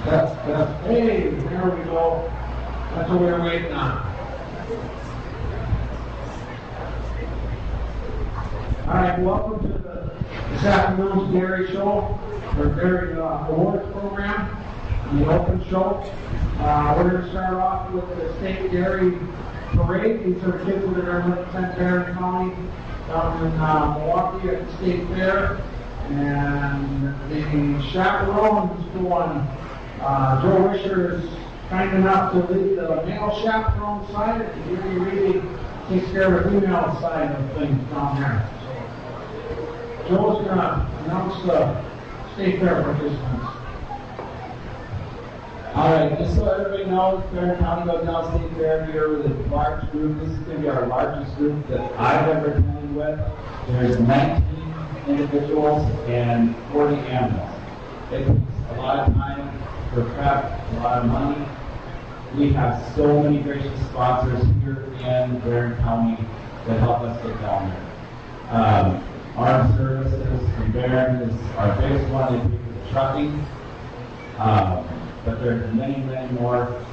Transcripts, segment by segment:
Test. Hey, there we go. That's what we were waiting on. All right, welcome to this afternoon's Dairy Show, or Dairy Awards Program, the Open Show. We're going to start off with the State Dairy Parade. These are kids that are representing Barron County down in Milwaukee at the State Fair. And the chaperones going, Joe Wisher is kind enough to lead the male chaperone side, and Yuri really takes care of the female side of things down there. So Joe's going to announce the State Fair participants. All right, just so everybody knows, Barron County goes down State Fair here with a large group. This is going to be our largest group that I've ever attended with. There's 19 individuals and 40 animals. It takes a lot of time for prep, a lot of money. We have so many gracious sponsors here in Barron County that help us get down there. Armed Services from Barron is our biggest one. They pay for the trucking. But there's many, many more.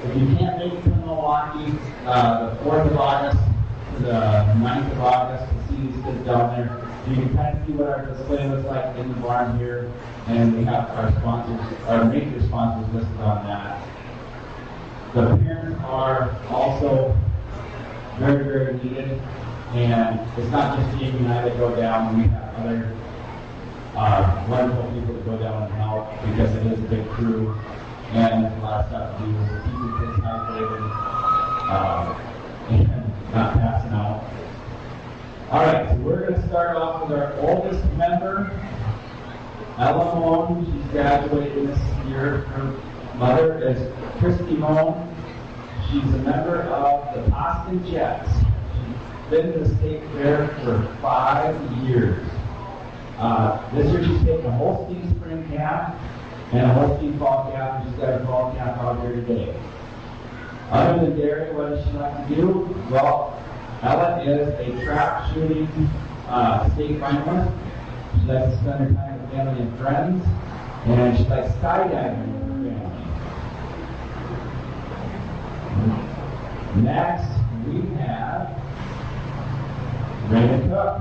If you can't make it to Milwaukee, the 4th of August to the 9th of August to see these kids down there, you can kind of see what our display looks like in the barn here, and we have our sponsors, our major sponsors listed on that. The parents are also very, very needed, and it's not just Jamie and I that go down. We have other wonderful people that go down and help because it is a big crew, and there's a lot of stuff to do with keeping kids hydrated and not passing out. All right, so we're going to start off with our oldest member, Ella Moan. She's graduating this year. Her mother is Christy Moan. She's a member of the Boston Jets. She's been to the State Fair for 5 years. This year she's taken a Holstein spring calf and a Holstein fall calf, and she's got a fall calf out here today. Other than dairy, what does she like to do? Well, Ella is a trap shooting state finalist. She likes to spend her time with family and friends, and she likes skydiving with her family. Next, we have Raina Cook.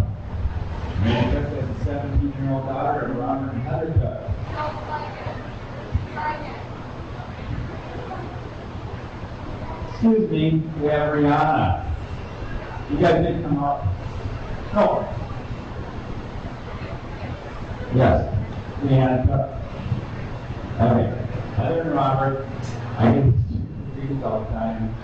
Raina Cook is a 17-year-old daughter of Robert and Heather Cook. Excuse me, we have Rihanna. You guys did come up. No. Yes, Rihanna Cook. Okay, Heather and Robert, I get these all the time.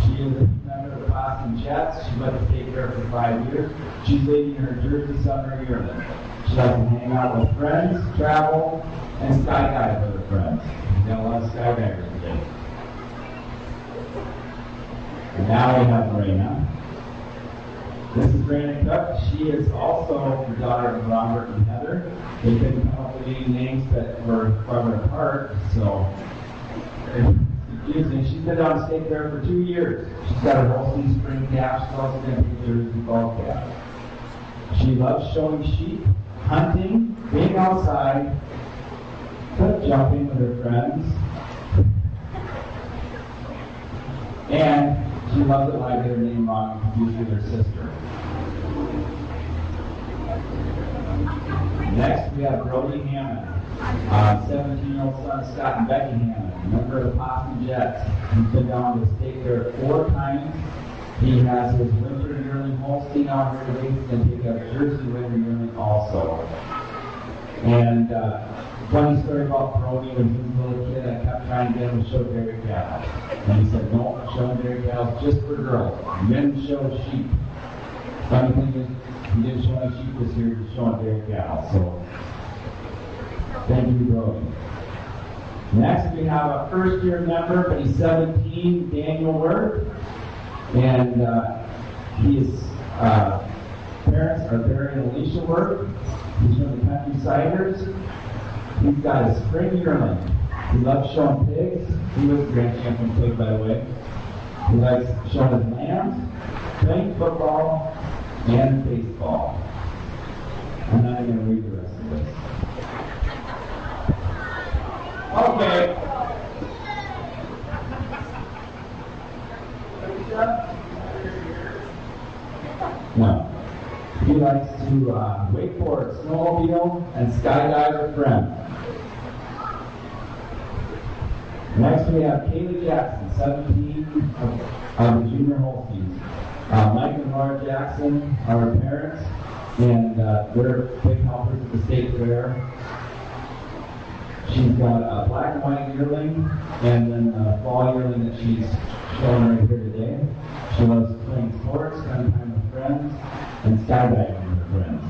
She is a member of the Boston Jets. She went to State Fair for 5 years. She's leading her Jersey Summer Yearling. She likes to hang out with friends, travel, and skydive with her friends. We've got a lot of skydivers today. And now we have Raina. This is Raina Cook. She is also the daughter of Robert and Heather. They couldn't come up with any names that were farther apart, so she's been down to State Fair for 2 years. She's got her Holstein spring calf. She's also got a Jersey fall calf. She loves showing sheep, hunting, being outside, cliff jumping with her friends, and she loves it when I get her name wrong and confused with her sister. Next, we have Brody Hammond, 17-year-old son of Scott and Becky Hammond, member of the Boston Jets. He's been down to the State Fair 4 times. He has his winter yearling Holstein out here today. He's going to take a Jersey winter yearling also. And funny story about Brody, when he was a little kid, I kept trying to get him to show dairy cattle. And he said, no, showing dairy cattle is just for girls. Men show sheep. Funny thing is, he didn't show any sheep this year, he's showing dairy cattle. So, thank you, Brody. Next, we have a first-year member, but he's 17, Daniel Worth. And his parents are Barry and Alicia Worth. He's from the Countrysiders. He's got a spring yearling. He loves showing pigs. He was the grand champion pig, by the way. He likes showing his lambs, playing football, and baseball. I'm not even going to read the rest of this. Okay. to wakeboard, snowmobile, and skydive with friends. Next we have Kaylee Jackson, 17, of the Junior Holsteins. Mike and Laura Jackson are her parents, and they're big helpers at the state fair. She's got a black and white yearling, and then a fall yearling that she's showing right here today. She loves playing sports, spending time with friends, and skydiving with her friends.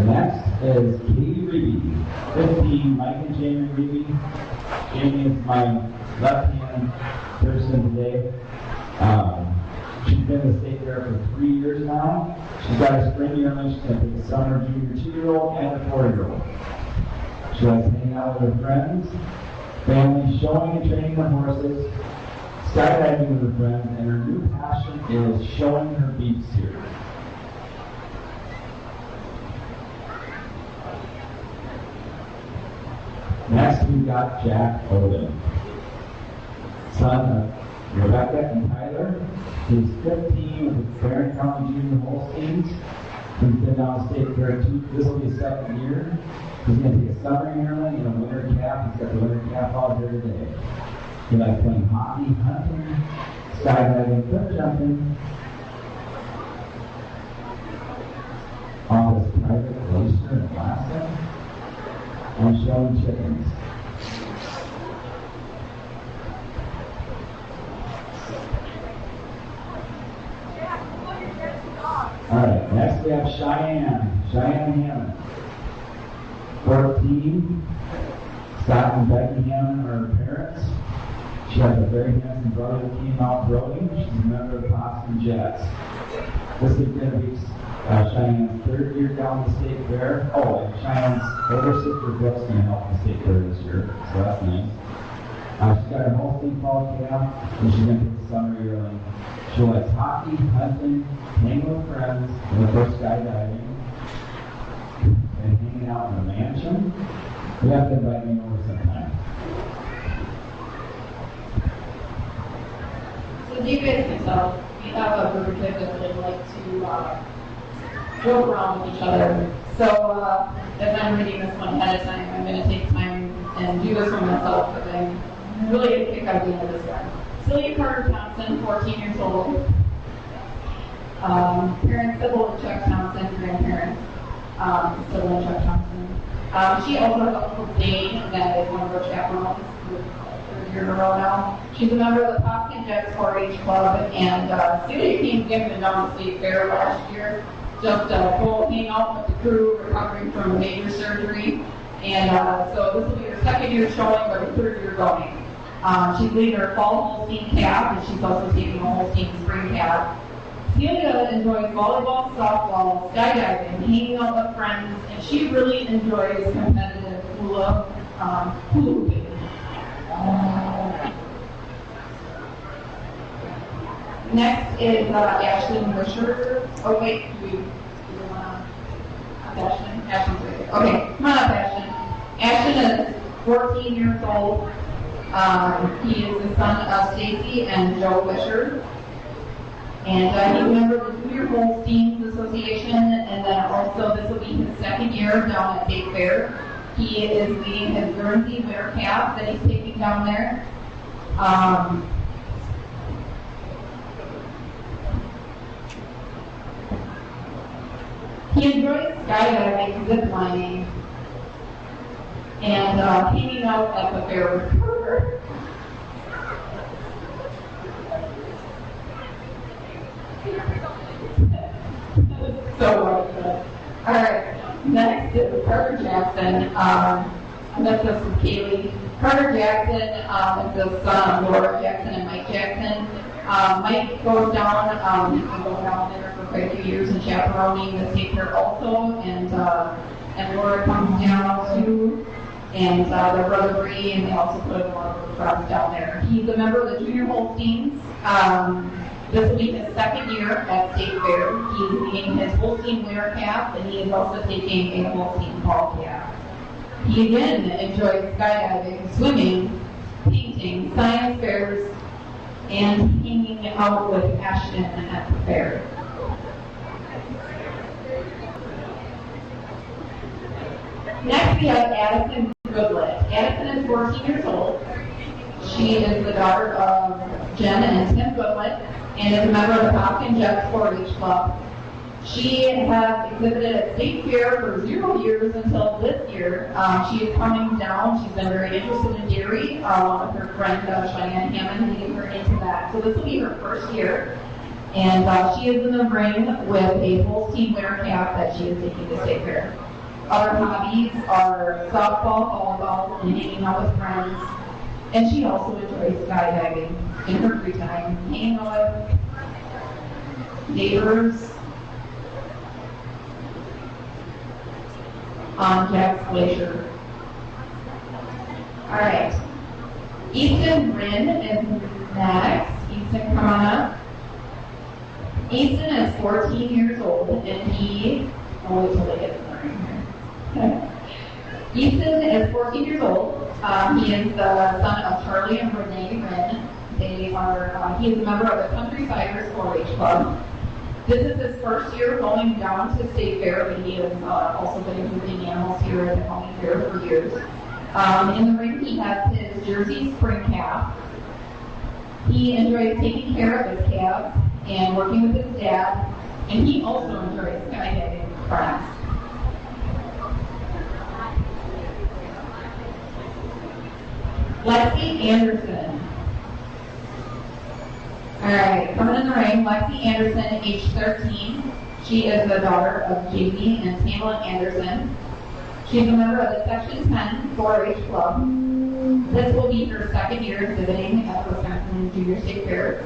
Next is Katie Reedy, 15, Mike and Jamie Reedy. Jamie is my left-hand person today. She's been in the state fair for 3 years now. She's got a spring yearling. She's going to take a summer junior 2-year-old and a 4-year-old. She likes hanging out with her friends, family, showing and training the horses, skydiving with her friends, and her new passion is showing her beaks here. Next, we've got Jack Odin, son of Rebecca and Tyler. He's 15 with the Barron County Junior Holsteins. He's been down the state fair this will be his second year. He's going to take a summer yearling and a winter calf. He's got the winter calf out here today. He likes playing hockey, hunting, skydiving, cliff jumping, on his private glacier in Alaska, and showing chickens. Alright, next we have Cheyenne Hammond. 14, Scott and Becky Hammond are her parents. She has a very handsome brother that came out rowing. She's a member of the Boston Jets. This is going to be Cheyenne's 3rd year down the state fair. Oh, and Cheyenne's older sister Brooke's going to help the state fair this year, so that's nice. She's got her Holstein fall calf, and she's going to take the summer yearling. She likes hockey, hunting, hanging with friends, and of course skydiving, and hanging out in a mansion. You have to invite me over sometime. So you guys can tell, we have a group of kids that really like to joke around with each other. So as I'm reading this one ahead of time, I'm going to take time and do this for myself, because I'm really going to kick out the end of this one. Celia Carter Thompson, 14 years old. Parents Sybil and Chuck Thompson, grandparents Sybil and Chuck Thompson. She also has a Uncle Dane that is one of our chaperones for a year in a row now. She's a member of the Boston Jets 4-H Club, and Celia came given down the state fair last year, just full hang out with the crew, recovering from a major surgery. And so this will be her 2nd year showing, but her 3rd year going. She's leading her fall Holstein calf, and she's also taking a Holstein spring calf. Celia enjoys volleyball, softball, skydiving, hanging out with friends, and she really enjoys competitive hula hooping. Next is Ashlyn Wisher. Oh wait, do you want Ashlyn? Ashlyn's right here. Okay, come on up, Ashlyn. Ashlyn is 14 years old. He is the son of Stacy and Joe Wisher. And he's a member of the Junior Holsteins Association, and then also this will be his 2nd year down at State Fair. He is leading his Guernsey winter calf that he's taking down there. He enjoys skydiving, zip lining, and hanging out at the fair with her. So, all right, next is Carter Jackson. I met this with Kaylee. Carter Jackson is the son of Laura Jackson and Mike Jackson. Mike goes down, he's been going down there for quite a few years and chaperoning the state fair also, and Laura comes down too, and their brother Bree, and they also put a lot of friends down there. He's a member of the Junior Holsteins. This will be his 2nd year at State Fair. He's leading his Holstein winter calf, and he is also taking a Holstein fall calf. He again enjoys skydiving, swimming, painting, science fairs, and hanging out with Ashton at the fair. Next, we have Addison Goodlett. Addison is 14 years old. She is the daughter of Jen and Tim Goodlett and is a member of the Hopkins Jets 4-H Club. She has exhibited at State Fair for 0 years until this year. She is coming down. She's been very interested in dairy, along with her friend Cheyenne Hammond, leading her into that. So this will be her first year. And she is in the ring with a Holstein winter calf that she is taking to State Fair. Other hobbies are softball, volleyball, and hanging out with friends. And she also enjoys skydiving in her free time, hanging out with neighbors on Jack's Glacier. All right. Easton Rinn is next. Easton, come on up. Easton is 14 years old, and I'll wait till I get to the ring here. Easton is 14 years old. He is the son of Charlie and Renee Rinn. He is a member of the Countrysiders 4-H Club. This is his first year going down to State Fair, but he has also been exhibiting animals here at the county fair for years. In the ring, he has his Jersey spring calf. He enjoys taking care of his calves and working with his dad, and he also enjoys skydiving with friends. Lexi Anderson. All right, coming in the ring, Lexi Anderson, age 13. She is the daughter of Jamie and Tamela Anderson. She's a member of the Section 10 4-H Club. This will be her second year exhibiting at the Wisconsin Junior State Fair.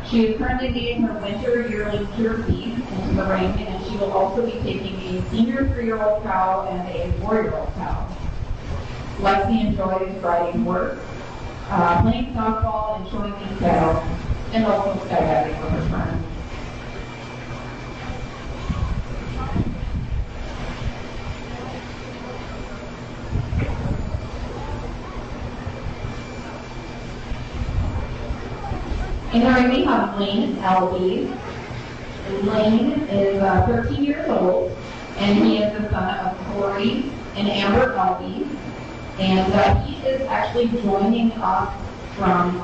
She is currently leading her winter yearling jersey into the ring, and she will also be taking a senior 3-year-old cow and a 4-year-old cow. Lexi enjoys riding horse, playing softball and showing these cattle, and also skydiving with her friends. In the ring, we have Lane Albee. Lane is 13 years old, and he is the son of Corey and Amber Albee. And he is actually joining us from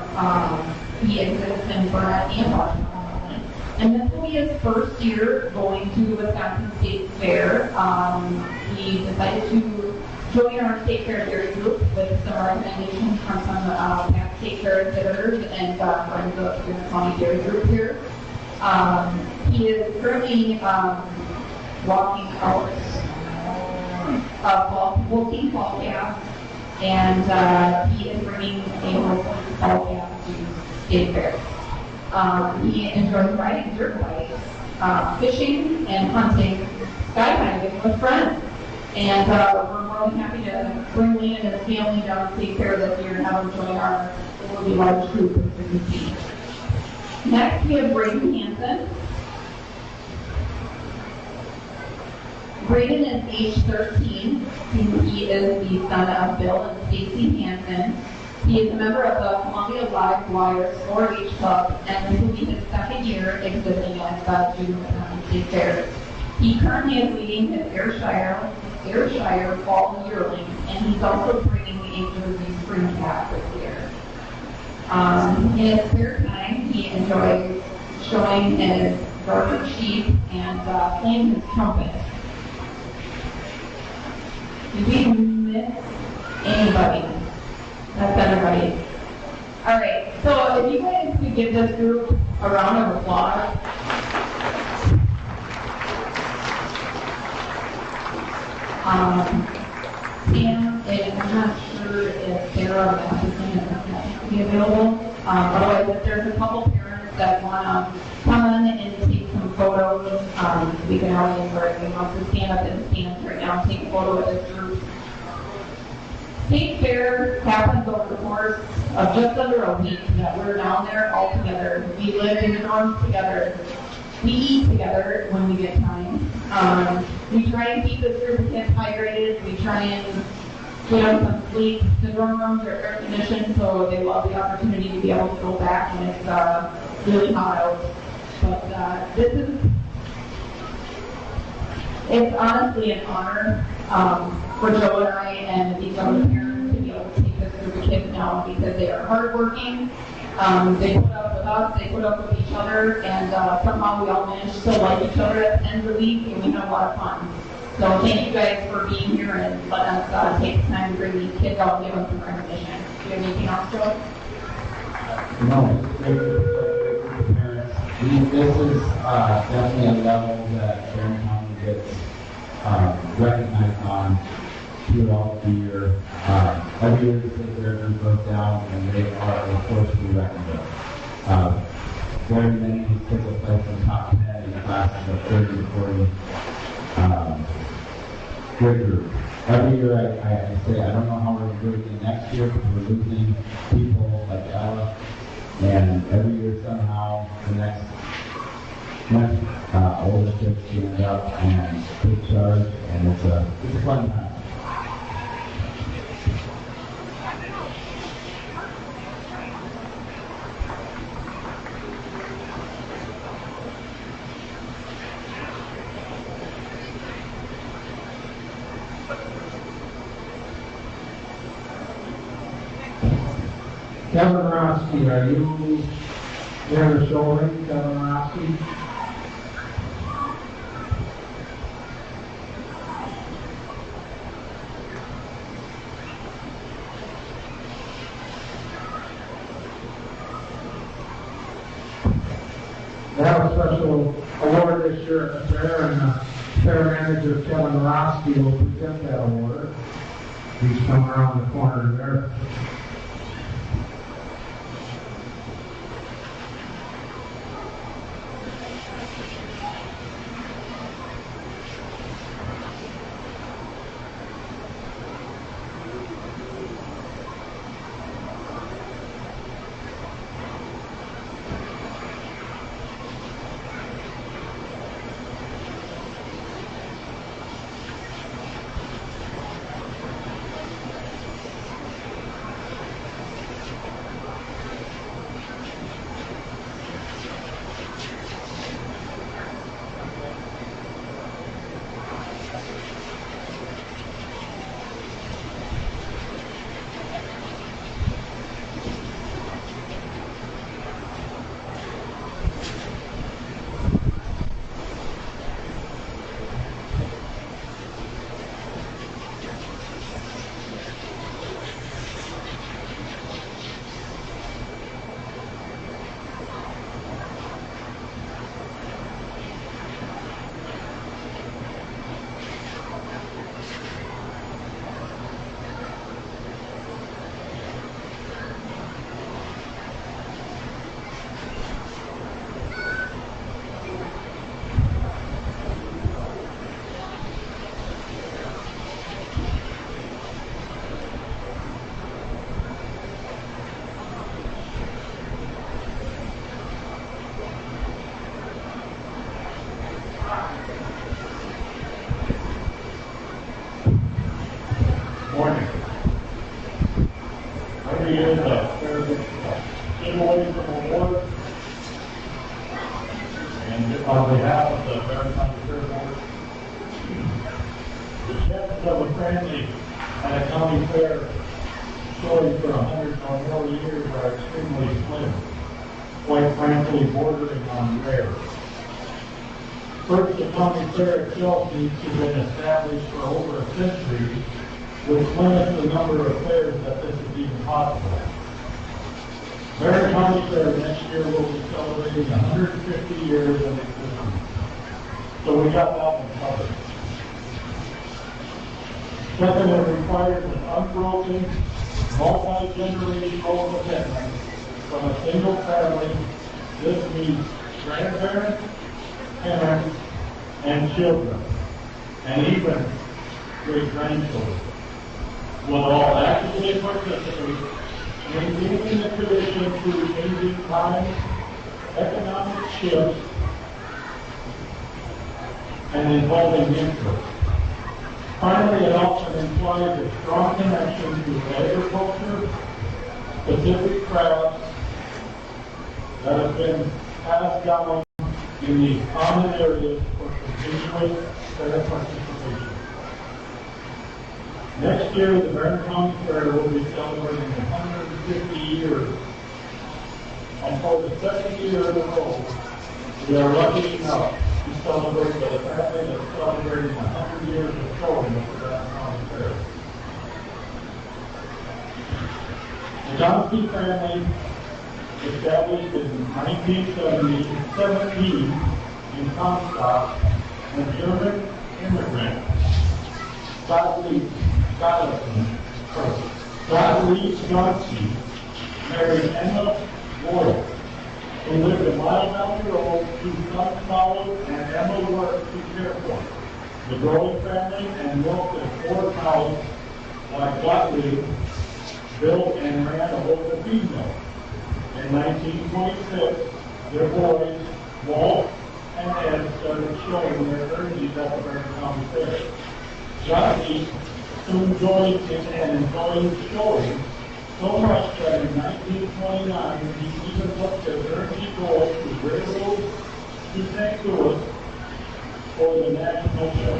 he exhibits in Barron and Washington. And this will be his first year going to the Wisconsin State Fair. He decided to join our State Fair dairy group with some recommendations from some past State Fair exhibitors and friends of the county dairy group here. He is currently walking out Holstein fall calf, and he is bringing a Holstein fall calf to State Fair. He enjoys riding dirt bikes, fishing and hunting, skydiving with friends. And we're more than happy to bring Lee and his family down to State Fair this year and have them join our really large group of 50. Next, we have Braden Hansen. Braden is age 13. He is the son of Bill and Stacy Hansen. He is a member of the Columbia Live Wires 4-H Club, and this will be his second year exhibiting at the Junior State Fair. He currently is leading his Ayrshire fall yearling, and he's also bringing a Jersey spring calf this year. In his spare time, he enjoys showing his garter sheep and playing his trumpet. Did we miss anybody? That's everybody. All right, so if you guys could give this group a round of applause. Sam, I'm not sure if Sarah is be available. Otherwise, if there's a couple parents that want to come in and take some photos, we can always invite them to stand up in the stands right now and take a photo with this group. State Fair happens over the course of just under a week that we're down there all together. We live in the dorms together. We eat together when we get time. We try and keep this group of kids hydrated. We try and We have some sleep. The dorm rooms are air conditioned, so they love the opportunity to be able to go back when it's really hot out. But it's honestly an honor for Joe and I and these other parents to be able to take this group of kids now because they are hardworking. They put up with us, they put up with each other, and somehow we all managed to like each other at the end of the week, and we had a lot of fun. So thank you guys for being here and letting us take the time to bring these kids out and give them some recognition. Do you have anything else, Joe? No, it's great to play with parents. This is definitely a level that Barron County gets recognized on throughout the year. Every year the state fair goes down and they are, of course, to be reckoned with. Very many of these kids will play from top 10 in classes of 30 to 40. Good group. Every year I say I don't know how we're going to do it again next year because we're losing people like Ella. And every year somehow the next older kids stand up and take charge, and it's a fun time. Kevin Roski, are you there to show him, Kevin Roski? They have a special award this year at the fair, and fair manager Kevin Roski will present that award. He's coming around the corner there. Morning. Every year, there's giveaways of awards. And on behalf of the Barron County Fair Board, the chances of a family at a county fair showing for 100 or more years are extremely slim, quite frankly bordering on rare. First, the county fair itself needs to have been established for over a century, which limits the number of fairs that this is even possible. Barron County Fair next year will be celebrating 150 years of existence. So we got that one covered. Second, it requires an unbroken, multi-generational commitment from a single family. This means grandparents, parents, and children, and even great-grandchildren, will all actively participate, maintaining the tradition through changing times, economic shifts, and evolving interests. Finally, it also implies a strong connection to agriculture, specific crafts that have been passed down in these common areas for continuous fair participation. Next year, the Barron County Fair will be celebrating 150 years. And for the second year in a row, we are lucky enough to celebrate with a family that's celebrating 100 years of showing at the Barron County Fair. The Johnson family, established in 1917 in Comstock, a German immigrant, Godly Johnson married Emma Boyle, who lived a mile down the road. Two sons followed, and Emma worked to care for the growing family and milked at 4 cows like Gottlieb built and ran a local feed mill. In 1926, their boys, Walt and Ed, started showing their earnings at the Barron County Fair. Johnson soon joined in and enjoyed showing so much that in 1929 he even booked a journey gold to railroad to St. Louis for the national show.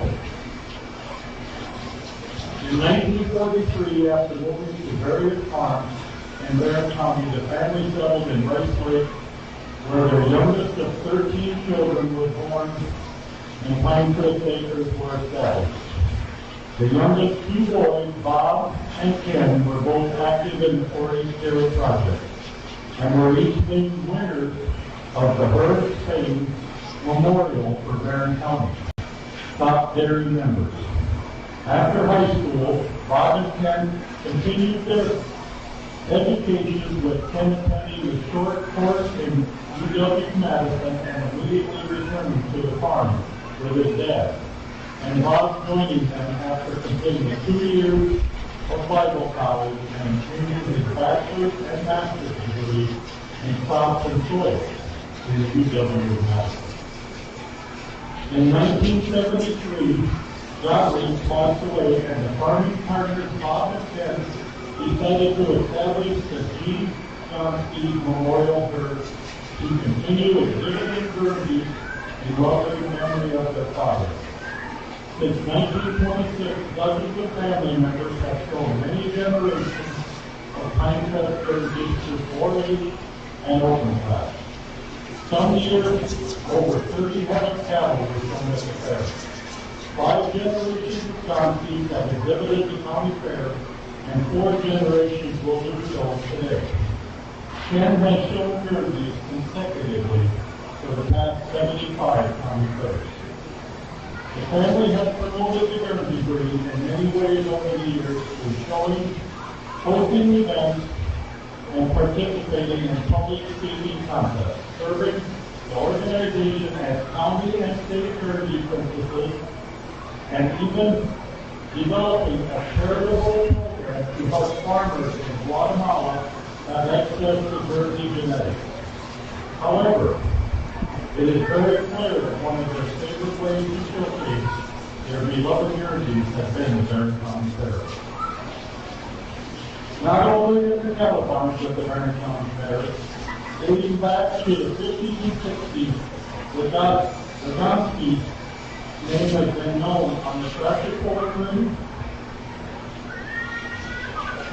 In 1943, after moving to various farms in Barron County, the family settled in Rice Lake, where their youngest of 13 children was born and Pine Creek Acres were established. The youngest 2 boys, Bob and Ken, were both active in the 4-H Dairy Project and were each named winners of the Herbst Fame Memorial for Barron County, top dairy members. After high school, Bob and Ken continued their education, with Ken attending a short course in UW-Madison and immediately returning to the farm with his dad, and Bob joining them after completing 2 years of Bible college and obtaining his bachelor's and master's degree in crops and soil in UW-Madison. In 1973, Gottlieb passed away, and the farming partners Bob and Ken decided to establish the G. Johnson Memorial Herd to continue exhibiting Guernseys in loving memory of their father. Since 1926, dozens of family members have shown many generations of Pinecrest Guernseys through 4-H and open class. Some years, over 30 head of cattle were shown at the fair. 5 generations of Johnseys have exhibited at the county fair, and 4 generations will do so today. Ken has shown Guernseys consecutively for the past 75 county fairs. The family has promoted the Guernsey breed in many ways over the years through showing, hosting events, and participating in public speaking contests, serving the organization as county and state Guernsey princesses, and even developing a charitable program to help farmers in Guatemala have access to Guernsey genetics. However, it is very clear that one of their favorite ways to showcase their beloved Guernseys has been the Barron County Fair. Not only is the cattle farms at the Barron County Fair, dating back to the 50s and 60s, the Gonski's name has been known on the tractor pulling ring,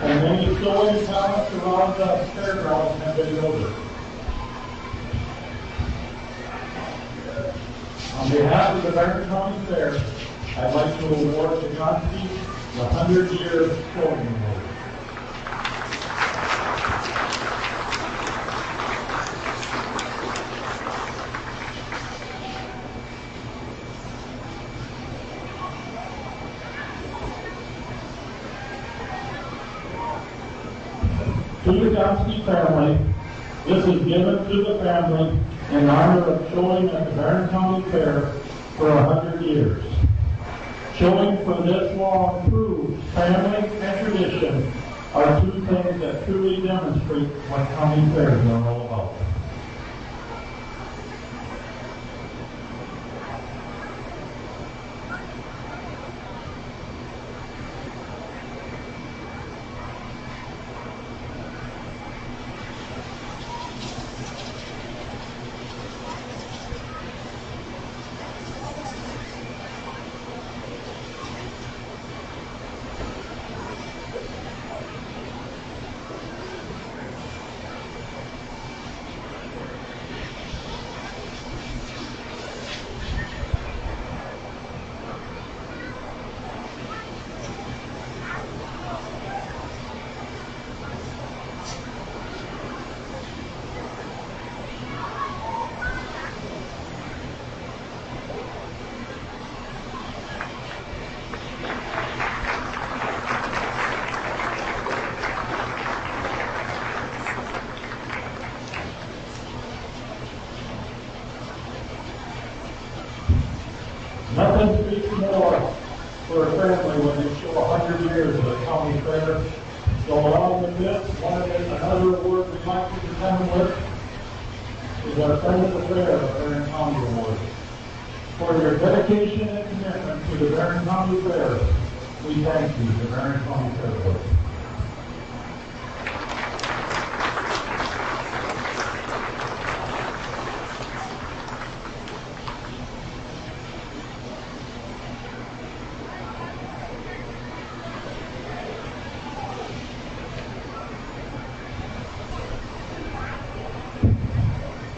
and many sewing talents around the fairgrounds have been noted. On behalf of the Barron County Fair, I'd like to award the Gonski the 100-year Showing Award. To the Gonski family, this is given to the family in honor of showing at the Barron County Fair for 100 years. Showing for this long proved family and tradition are 2 things that truly demonstrate what county fairs are all about. Nothing speaks more for a family when they show 100 years of the county fair. So along with this, another award we'd like to present with is our Friend of the Fair, Barron County Award. For your dedication and commitment to the Barron County Fair, we thank you, the Barron County Fair Board.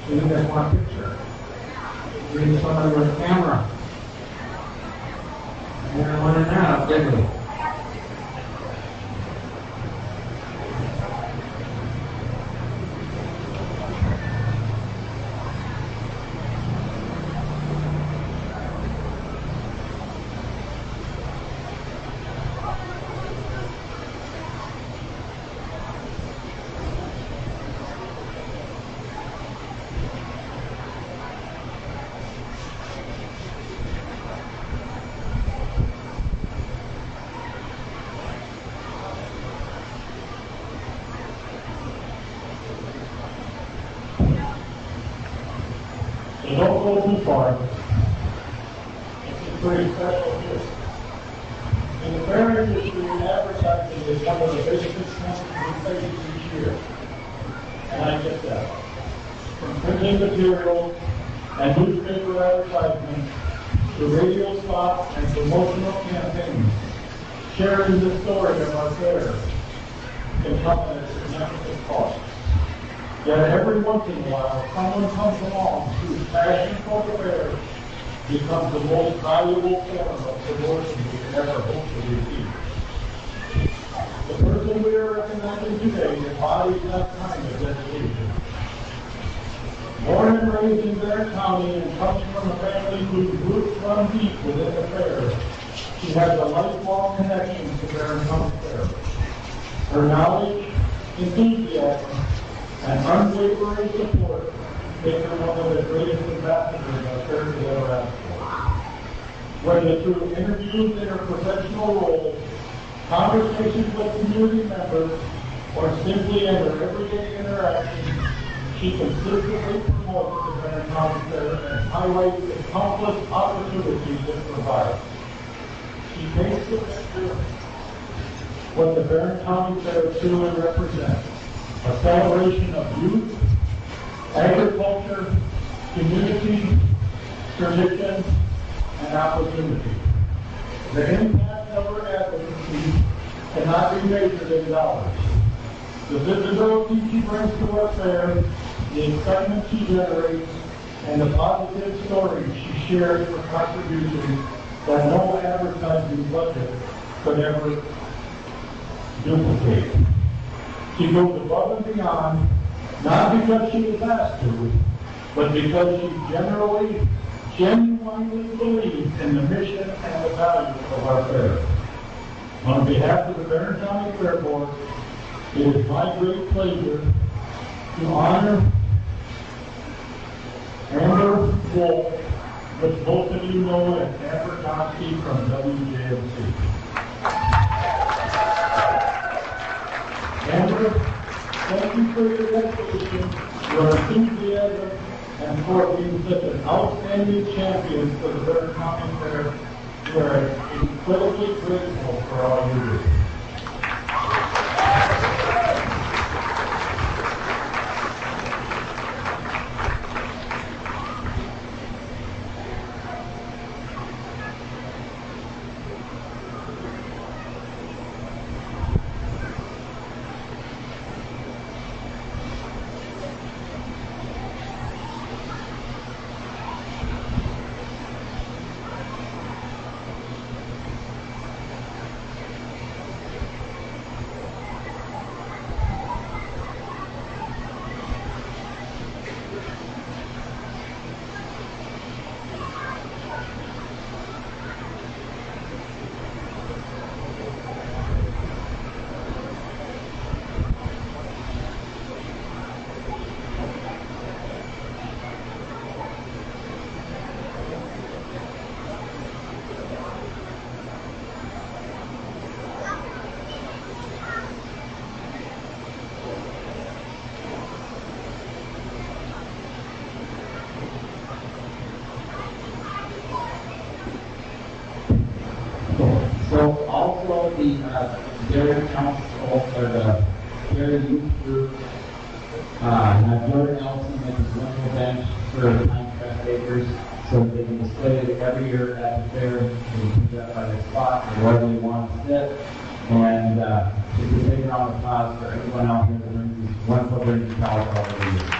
So you guys want a picture? Bring somebody with a camera. You're one in that, didn't we? So don't go too far. It's a pretty special gift. In the fair industry, advertising is one of the biggest expenses we face each year. And I get that. From printing materials and newspaper advertisements to radio spots and promotional campaigns, sharing the story of our fair can come at a significant cost. Yet every once in a while, someone comes along whose passion for the fair becomes the most valuable form of promotion we can ever hope to receive. The person we are recognizing today embodies that kind of dedication. Born and raised in Barron County and comes from a family whose roots run deep within the fair, she has a lifelong connection to Barron County Fair. Her knowledge, enthusiasm, and unwavering support make her one of the greatest ambassadors our fair has ever asked for. Whether through interviews in her professional role, conversations with community members, or simply in her everyday interactions, she consistently promotes the Barron County Fair and highlights the countless opportunities it provides. She makes the picture what the Barron County Fair truly represents: a celebration of youth, agriculture, community, tradition, and opportunity. The impact of her advocacy cannot be measured in dollars. The visibility she brings to our fair, the excitement she generates, and the positive stories she shares for contributions that no advertising budget could ever duplicate. She goes above and beyond, not because she is asked to, but because she genuinely believes in the mission and the value of our fair. On behalf of the Barron County Fair Board, it is my great pleasure to honor Amber Wolf, which most of you know as Amber Johnson from WJMC. Amber, thank you for your dedication, your enthusiasm, and for being such an outstanding champion for the Barron County Fair. We are incredibly grateful for all you do. Dairy Council, or the Dairy Youth Group, have Jordan Nelson make this wonderful bench for Pinecrest Acres so that they can display it every year at the fair. They can put that by their spot or wherever they want to sit. And it's a big round of applause for everyone out here that brings these wonderful drinking towels all over the year.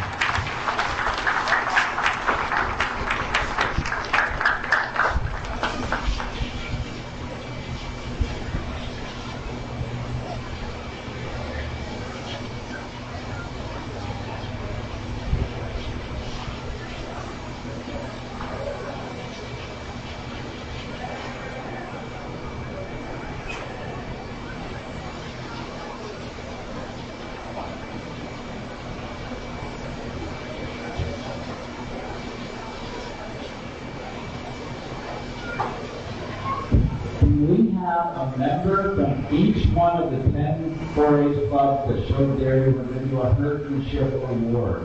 We have a member from each one of the 10 4-H clubs that showed dairy. We're going to do a Herdmanship Award.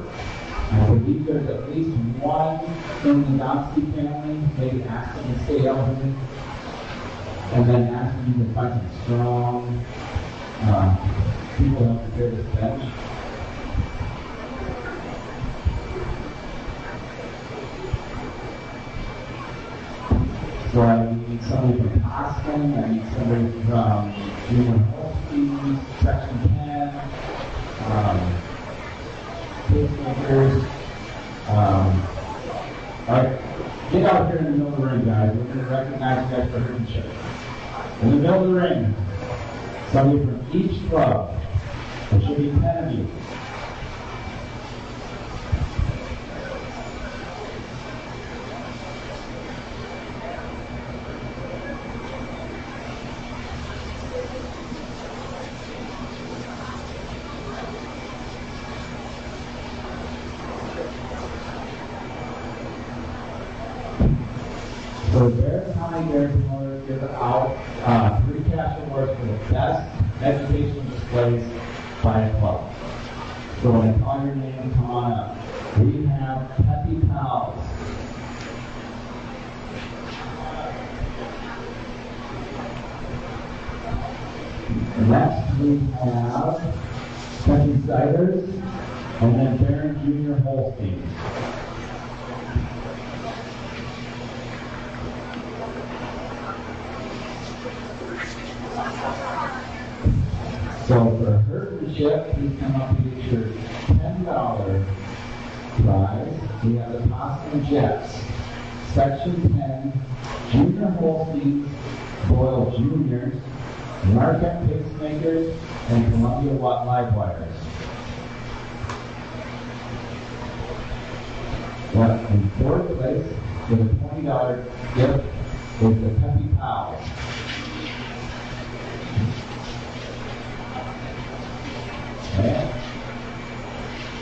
I believe there's at least one in the Dotsky family, maybe ask them to stay elderly, and then ask them to find some strong people who have prepare this bench. So I need somebody from Austin, I need somebody from Junior Holstein, Section 10, pacemakers. Alright, get out here in the middle of the ring, guys. We're going to recognize you guys for herdmanship. In the middle of the ring, somebody from each club. There should be 10 of you. So Barron County Dairy Promoters give out 3 cash awards for the best educational displays by a club. So when I call your name, come on up. We have Peppy Pals. Next we have Peppy Ciders, and then Barron Junior Holstein. So for herdmanship, please come up and get your $10 prize. We have the Boston Jets, Section 10, Junior Holsteins, Boyle Juniors, Marquette Pacemakers, and Columbia Live Wires. Well, in 4th place, with a $20 gift, is the Peppy Pals. Okay.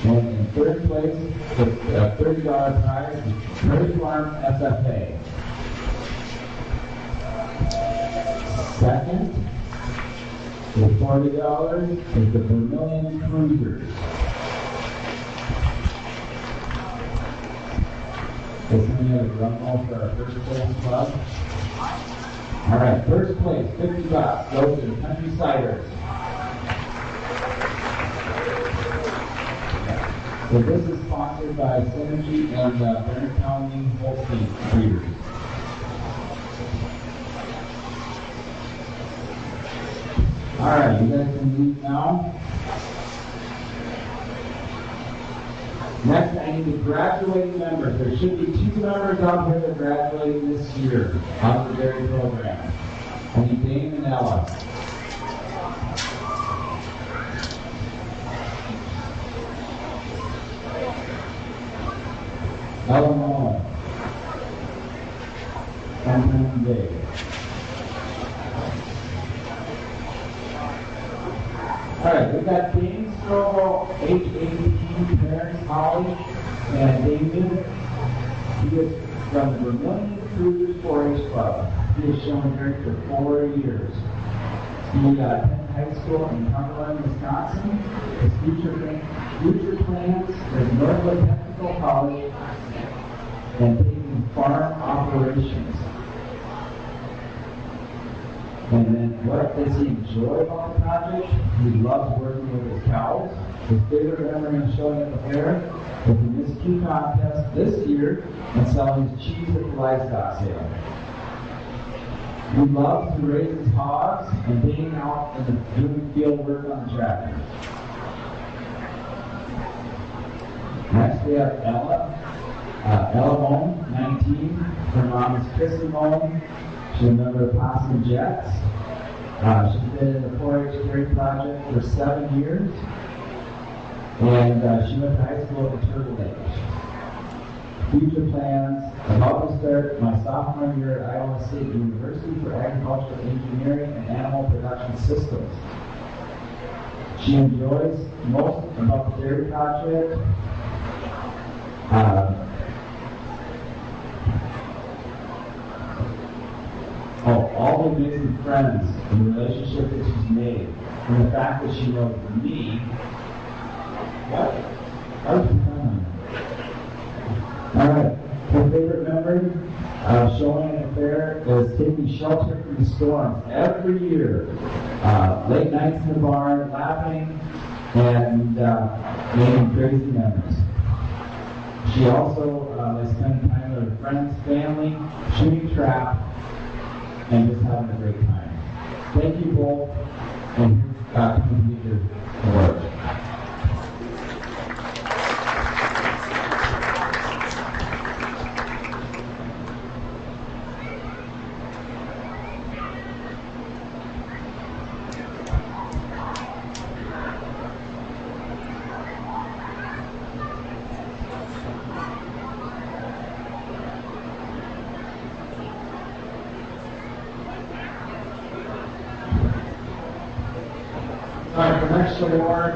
And in 3rd place, with a $30 prize, is Prairie Farm SFA. 2nd, with $40, is the Vermilion Cruisers. Does somebody have a drum roll for our 1st place club? All right, 1st place, $50, goes to the Country Ciders. So this is sponsored by Synergy and Barron County Holstein Breeders. All right, you guys can leave now. Next, I need the graduating members. There should be 2 members out here that are graduating this year out of the dairy program. I need Dane and Ella. Ella Mullen. And Dave. All right, we've got Dane Strobo, age 18, parents Holly and David. He is from the Vermilion Cruisers 4-H Club. He has shown dairy for 4 years. He attended high school in Cumberland, Wisconsin. His future plans is Northwood Technical College and taking farm operations. And then what does he enjoy about the project? He loves working with his cows. His favorite memory of showing at the fair was the Miss Q contest this year and selling his cheese at the livestock sale. He loves to raise his hogs and being out and doing field work on the tractor. Next we have Ella. Ella Moan, 19. Her mom is Chrissy Moan. She's a member of Possum Jets. She's been in the 4-H dairy project for 7 years. And she went to high school at Turtle Lake. Future plans: about to start my sophomore year at Iowa State University for agricultural engineering and animal production systems. She enjoys most about the dairy project. All the amazing friends and the relationship that she's made, and the fact that she knows me. What? How did you come on? All right. Her favorite memory of showing at the fair is taking shelter from storms every year. Late nights in the barn, laughing, and making crazy memories. She also is spending time with her friends, family, shooting trap, and just having a great time. Thank you both, and continue your work. All right, the next award,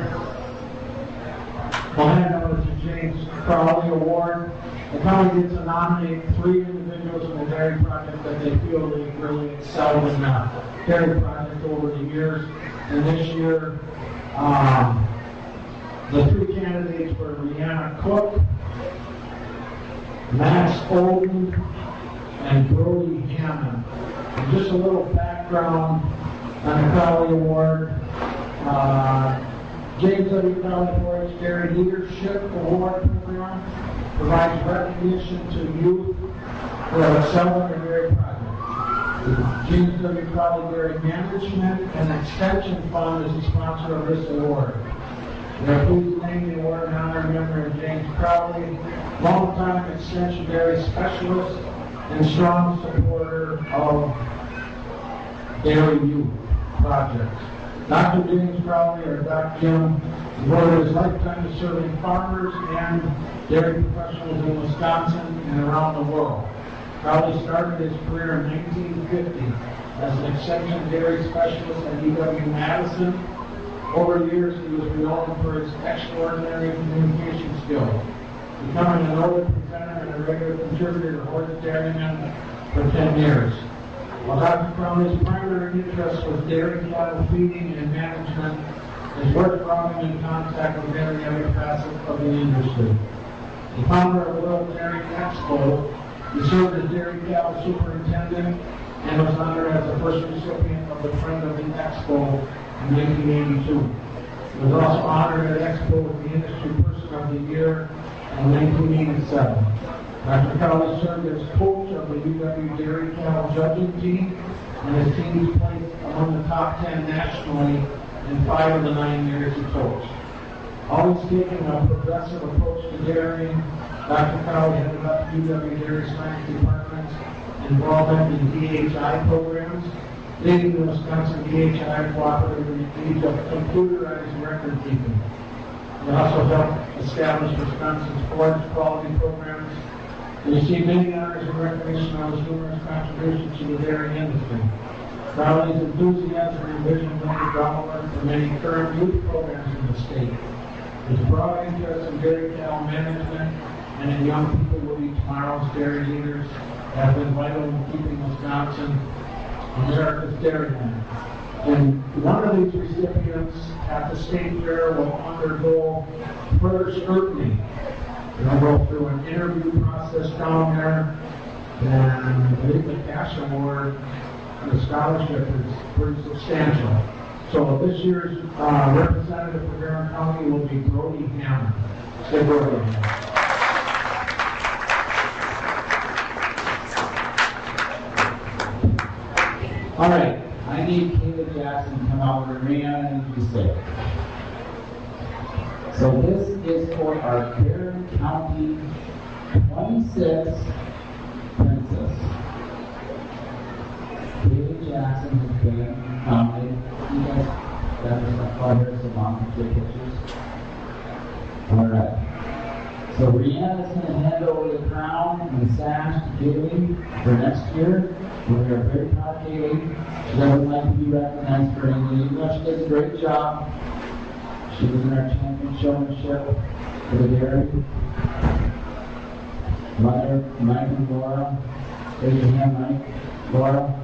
we'll hand over to James Crowley Award. The county gets to nominate 3 individuals in the dairy project that they feel they really excelled in the dairy project over the years. And this year, the 3 candidates were Leanna Cook, Max Olden, and Brody Hammond. And just a little background on the Crowley Award. James W. Crowley 4-H Dairy Leadership Award Program provides recognition to youth who have excelled in the dairy project. The James W. Crowley Dairy Management and Extension Fund is the sponsor of this award. We are pleased to name the award in honor and memory of James Crowley, longtime Extension Dairy Specialist and strong supporter of Dairy Youth projects. Dr. James Crowley, or Dr. Jim, devoted his lifetime to serving farmers and dairy professionals in Wisconsin and around the world. Crowley started his career in 1950 as an extension dairy specialist at UW-Madison. Over the years, he was known for his extraordinary communication skills, becoming an noted presenter and a regular contributor to Horse Dairyman for 10 years. While Dr. Crowley's primary interest was dairy cattle feeding and management, his work brought him in contact with every other facet of the industry. The founder of World Dairy Expo, he served as dairy cattle superintendent and was honored as the first recipient of the Friend of the Expo in 1982. He was also honored at Expo with the Industry Person of the Year in 1987. Dr. Crowley served as coach of the UW Dairy Cattle judging team, and his teams placed among the top 10 nationally in 5 of the 9 years he coached. Always taking a progressive approach to dairying, Dr. Crowley headed up UW Dairy Science Department's involvement in DHI programs, leading the Wisconsin DHI cooperative in the age of computerized record keeping. He also helped establish Wisconsin's forage quality programs. He received many honors and recognition on his numerous contributions to the dairy industry. Crowley's enthusiasm and vision laid the groundwork for many current youth programs in the state. His broad interest in dairy cattle management and in young people will be tomorrow's dairy leaders have been vital in keeping Wisconsin America's dairyland. And one of these recipients at the state fair will undergo further scrutiny. They'll go through an interview process down there, and I believe the cash award the scholarship is pretty substantial. So this year's representative for Barron County will be Brody Hammond. Say Brody Hammond. All right, I need Kayla Jackson to come out with Rihanna and you say. So this is for our Barron County 26 Princess. Kayla Jackson has been nominated. You guys got her stuff out here so mom can take pictures? All right. So Rihanna's going to hand over the crown and the sash to Kaylee for next year. We are very proud of Kaylee. She doesn't like to be recognized for anything, even though she does a great job. She was in our champion showmanship for the dairy. Mike and Laura. Raise your hand, Mike. Laura.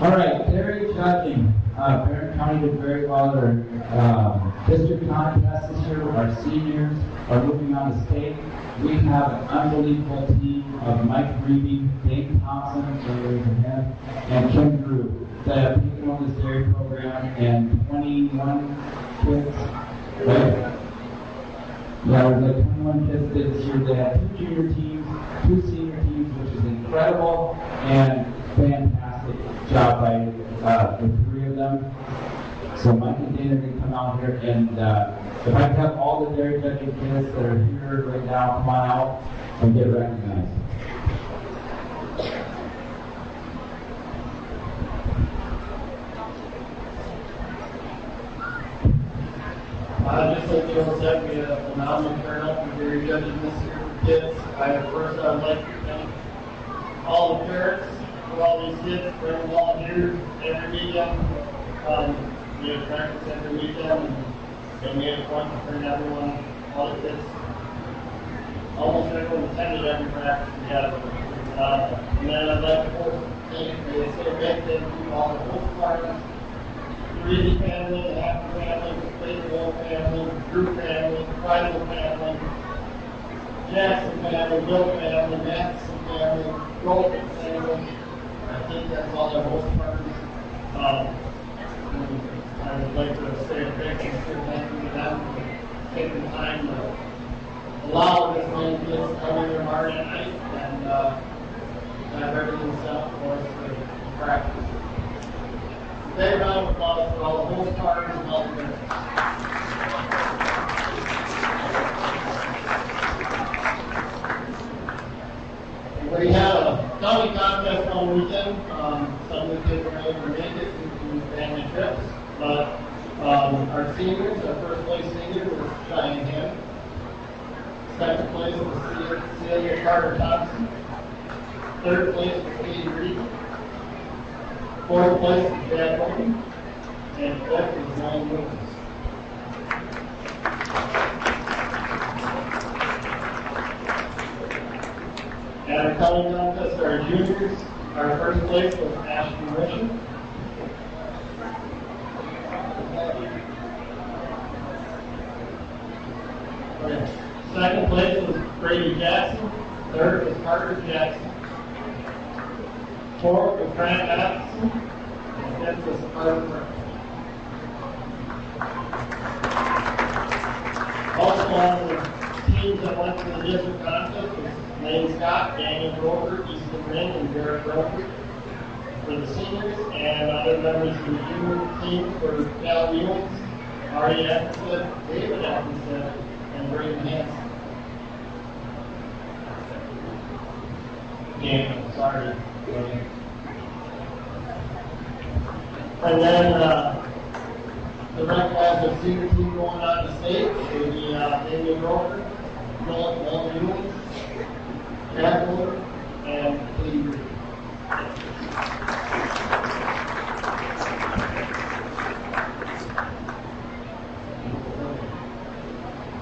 All right, dairy judging. Barron County did very well. Their district contest this year. Our seniors are moving on to state. We have an unbelievable team of Mike Reeby, Dave Thompson, and Kim Drew that have taken on this dairy program, and 21 kids. Right? Yeah, there's like 21 kids this year. They had 2 junior teams, 2 senior teams, which is incredible and fantastic job by the 3 of them. So Mike and Dana are going to come out here, and if I can have all the dairy judging kids that are here right now come on out and get recognized. Just like Joe said, we had a phenomenal turnout for dairy judging this year for kids. First, I'd like to thank all the parents for all these kids bringing volunteers every weekend. We had practice every weekend, and we had a point to bring everyone, all the kids. Almost everyone attended every practice we had. And then I'd like to thank the big thank you to all the host partners, the Reedy family, the Happy family, the Fayetteville family, the Drew family, the Prideville family, Jackson family, Bill family, Matheson family, Golden family. I think that's all their host partners. I would like to say a big thank you to them for taking the time to allow this many kids to come in their barn at night and have everything set up for us for practice. Big round of applause for all the host partners and all the parents. We had a county contest on the weekend. Some of the kids were able to make it due to family trips. But our seniors, our first place senior was Cheyenne Ham. Second place was Celia Carter Thompson. Third place was Katie Reed. Fourth place was Chad Morgan. And fifth was Ryan Williams. At our county contest, our juniors, our first place was Ashton Richard. Second place was Brady Jackson. Third was Carter Jackson. Fourth was Grant Matheson. And fifth was Carter Burke. Also on the teams that went to the district contest was Lane Scott, Daniel Grover, Easton Ring, and Derek Grover for the seniors, and other members of the junior team for Cal Mules, Artie Atkinson, David Atkinson, and Brayden Hanson. Daniel, sorry. And then the rec has a senior team going on the stage. It'll be Damian Roker, Walt Newell, Chad Miller, and Katie Reed.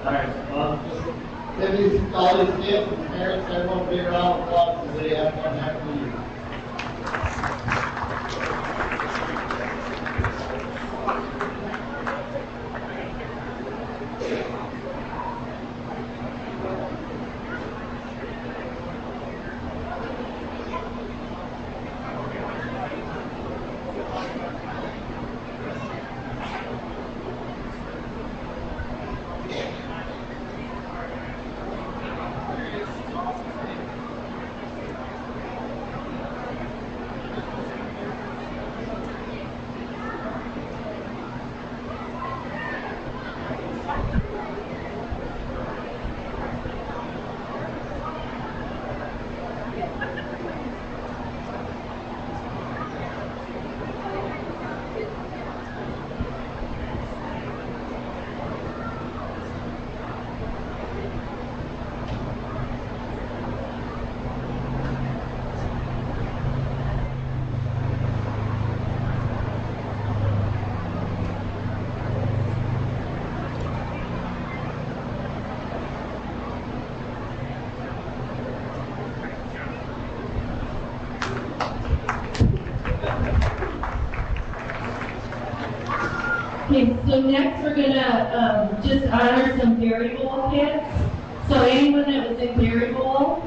Alright, give these all these kids and parents, everyone a big round of applause as they have one heck of a year. Okay, so next we're gonna just honor some Dairy Bowl kids. So anyone that was in Dairy Bowl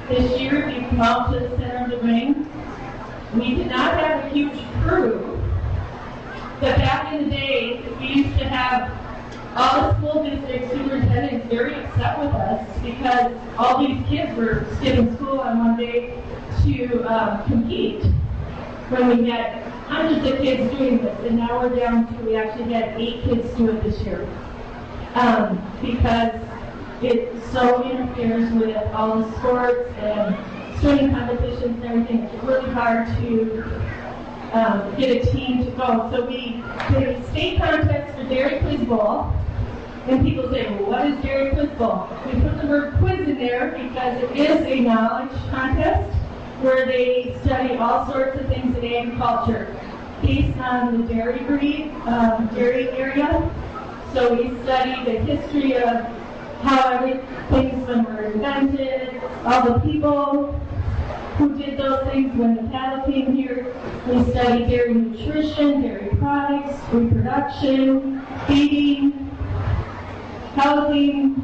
this year, if you come out to the center of the ring, we did not have a huge crew, but back in the day, we used to have all the school district superintendents very upset with us because all these kids were skipping school on one day to compete when we had hundreds of kids doing this, and now we're down to, we actually had 8 kids do it this year. Because it so interferes with all the sports and swimming competitions and everything. It's really hard to get a team to go. So we did a state contest for Dairy Quiz Bowl, and people say, well, what is Dairy Quiz Bowl? We put the word quiz in there because it is a knowledge contest where they study all sorts of things in agriculture based on the dairy breed, dairy area. So we study the history of how things were invented, all the people who did those things when the cattle came here. We study dairy nutrition, dairy products, reproduction, feeding, housing,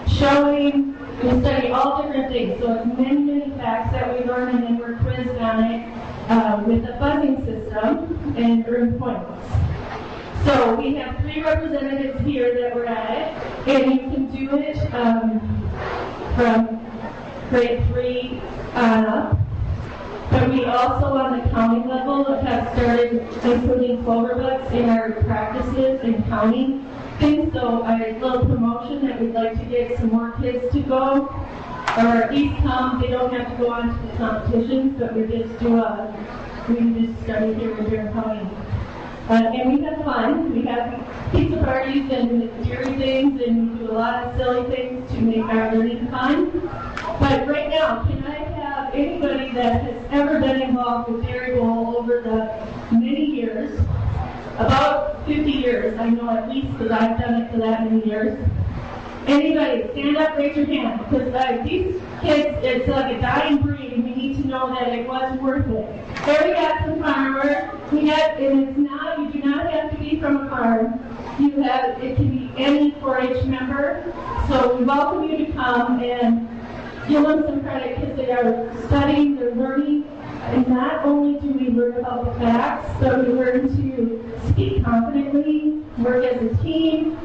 showing. We study all different things. So it's many, many facts that we learn, and then we're quizzed on it with a buzzing system and earn points. So we have 3 representatives here that were at it, and you can do it from grade 3 on up. But we also, on the county level, have started including clover books in our practices and counting things. So a little promotion that we'd like to get some more kids to go, or at least come. They don't have to go on to the competitions, but we just study here in Barron County. And we have fun. We have pizza parties and dairy things, and we do a lot of silly things to make our learning fun. But right now, can I have anybody that has ever been involved with Dairy Bowl over the many years, about 50 years, I know at least because I've done it for that many years. Anybody, stand up, raise your hand, because these kids, it's like a dying breed, and we need to know that it was worth it. There we got some farmers. And it's not, you do not have to be from a farm. It can be any 4-H member. So we welcome you to come and give them some credit because they are studying, they're learning. And not only do we learn about the facts, but we learn to speak confidently, work as a team,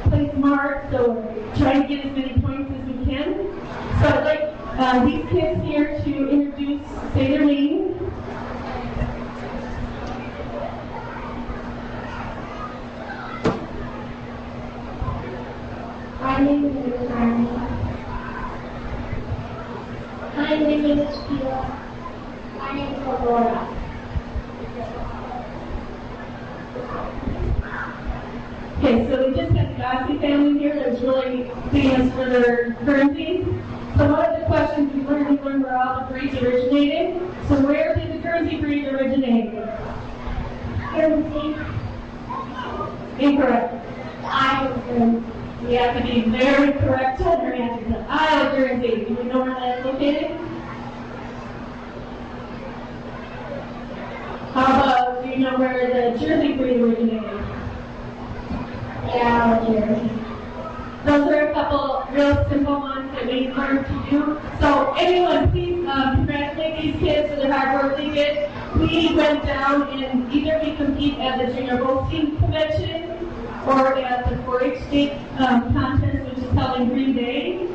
play smart, so we're trying to get as many points as we can. So I'd like these kids here to introduce, say their name. name is Barron. Hi, my name is Sheila. My name is Aurora. Okay, so we just had the Gossi family here that's really famous for their Guernsey. So one of the questions we learned where all the breeds originated. So where did the Guernsey breed originate? Guernsey. Incorrect. Island. We have to be very correct on our answers. The Isle of Guernsey. Do we know where that's located? How about, do you know where the Jersey breed originated? Yeah, Jersey. Those are a couple real simple ones that we learned to do. So anyone, please congratulate these kids for the hard work they did. We went down and either we compete at the Junior Boasting Convention or at the 4-H State Contest, which is held in Green Bay.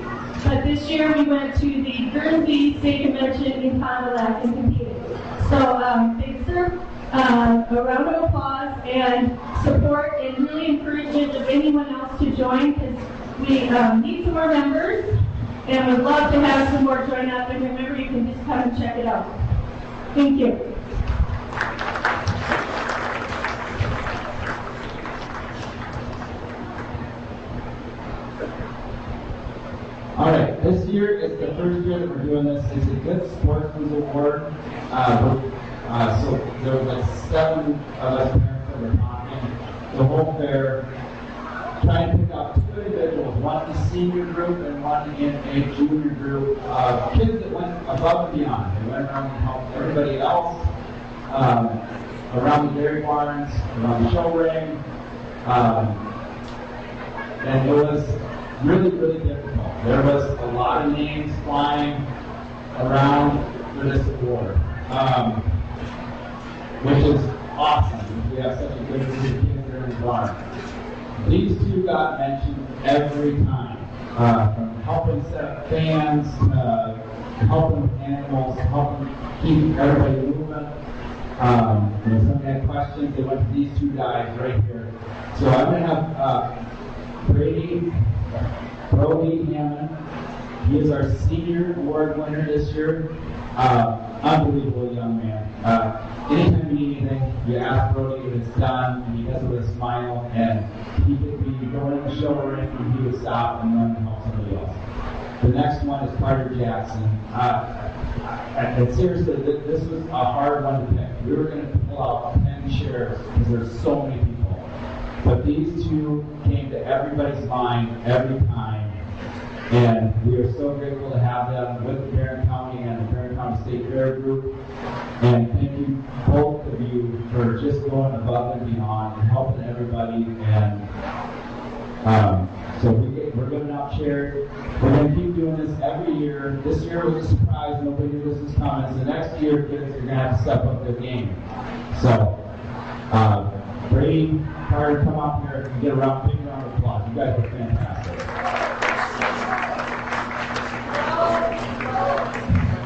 But this year we went to the Guernsey State Convention in Fond du Lac and competed. So they deserve a round of applause and support and really encouragement of anyone else to join, because we need some more members and would love to have some more join up. And remember, you can just come and check it out. Thank you. All right, this year is the first year that we're doing this. It's a Good Sportsman's Award. So there were like 7 of us parents that were talking. The whole fair, trying to pick out 2 individuals, one in the senior group and one in a junior group. Kids that went above and beyond. They went around and helped everybody else around the dairy barns, around the show ring. And it was really, really difficult. There was a lot of names flying around for this award, which is awesome. We have such a good group of kids there in the barn. These 2 got mentioned every time, from helping set up fans, helping with animals, helping keep everybody moving. When somebody had questions, they went to these 2 guys right here. So I'm going to have Brody Hammond. He is our senior award winner this year. Unbelievable young man. Anytime you need anything, you ask Brody if it's done, and he does it with a smile, and he could be going in the show ring, and he would stop and run and help somebody else. The next one is Carter Jackson. And seriously, this was a hard one to pick. We were going to pull out 10 sheriffs because there's so many people. But these 2 came to everybody's mind every time. And we are so grateful to have them with the Barron County and the Barron County State Fair Group. And thank you, both of you, for just going above and beyond and helping everybody. And so we're giving out chairs. We're going to keep doing this every year. This year was a surprise. Nobody knew this was coming. So next year, kids are going to have to step up their game. So, Brady, Carter, come up here and get a big round of applause. You guys are fantastic.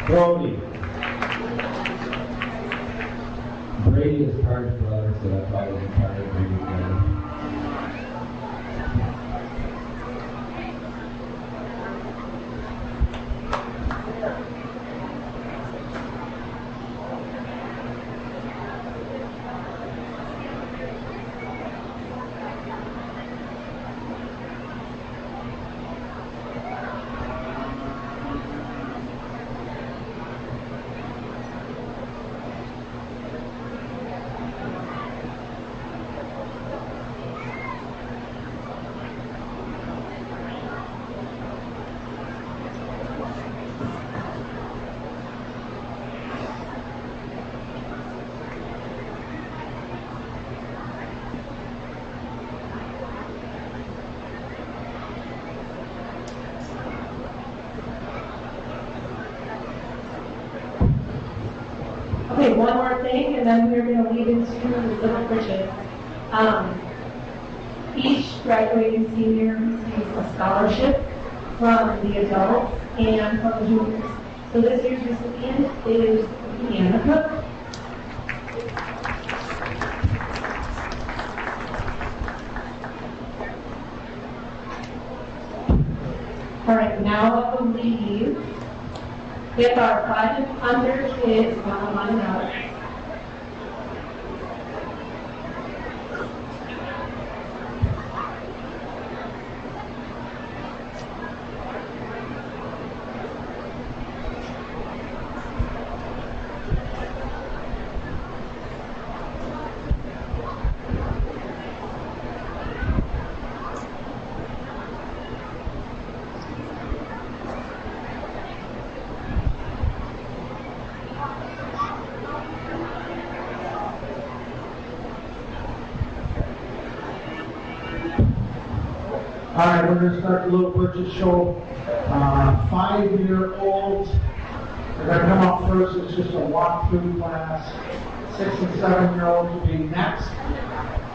Brody. Brady is Carter's brother, so that's why we're Carter and Brady together. Okay, one more thing, and then we're going to lead into Little Britches. Each graduating senior receives a scholarship from the adults and from the juniors. So this year's recipient is Deanna Cook. now I believe if our 500 kids want to line up. All right, we're going to start the little Britches show. 5-year-olds are going to come up first. It's just a walk-through class. 6 and 7-year-olds will be next.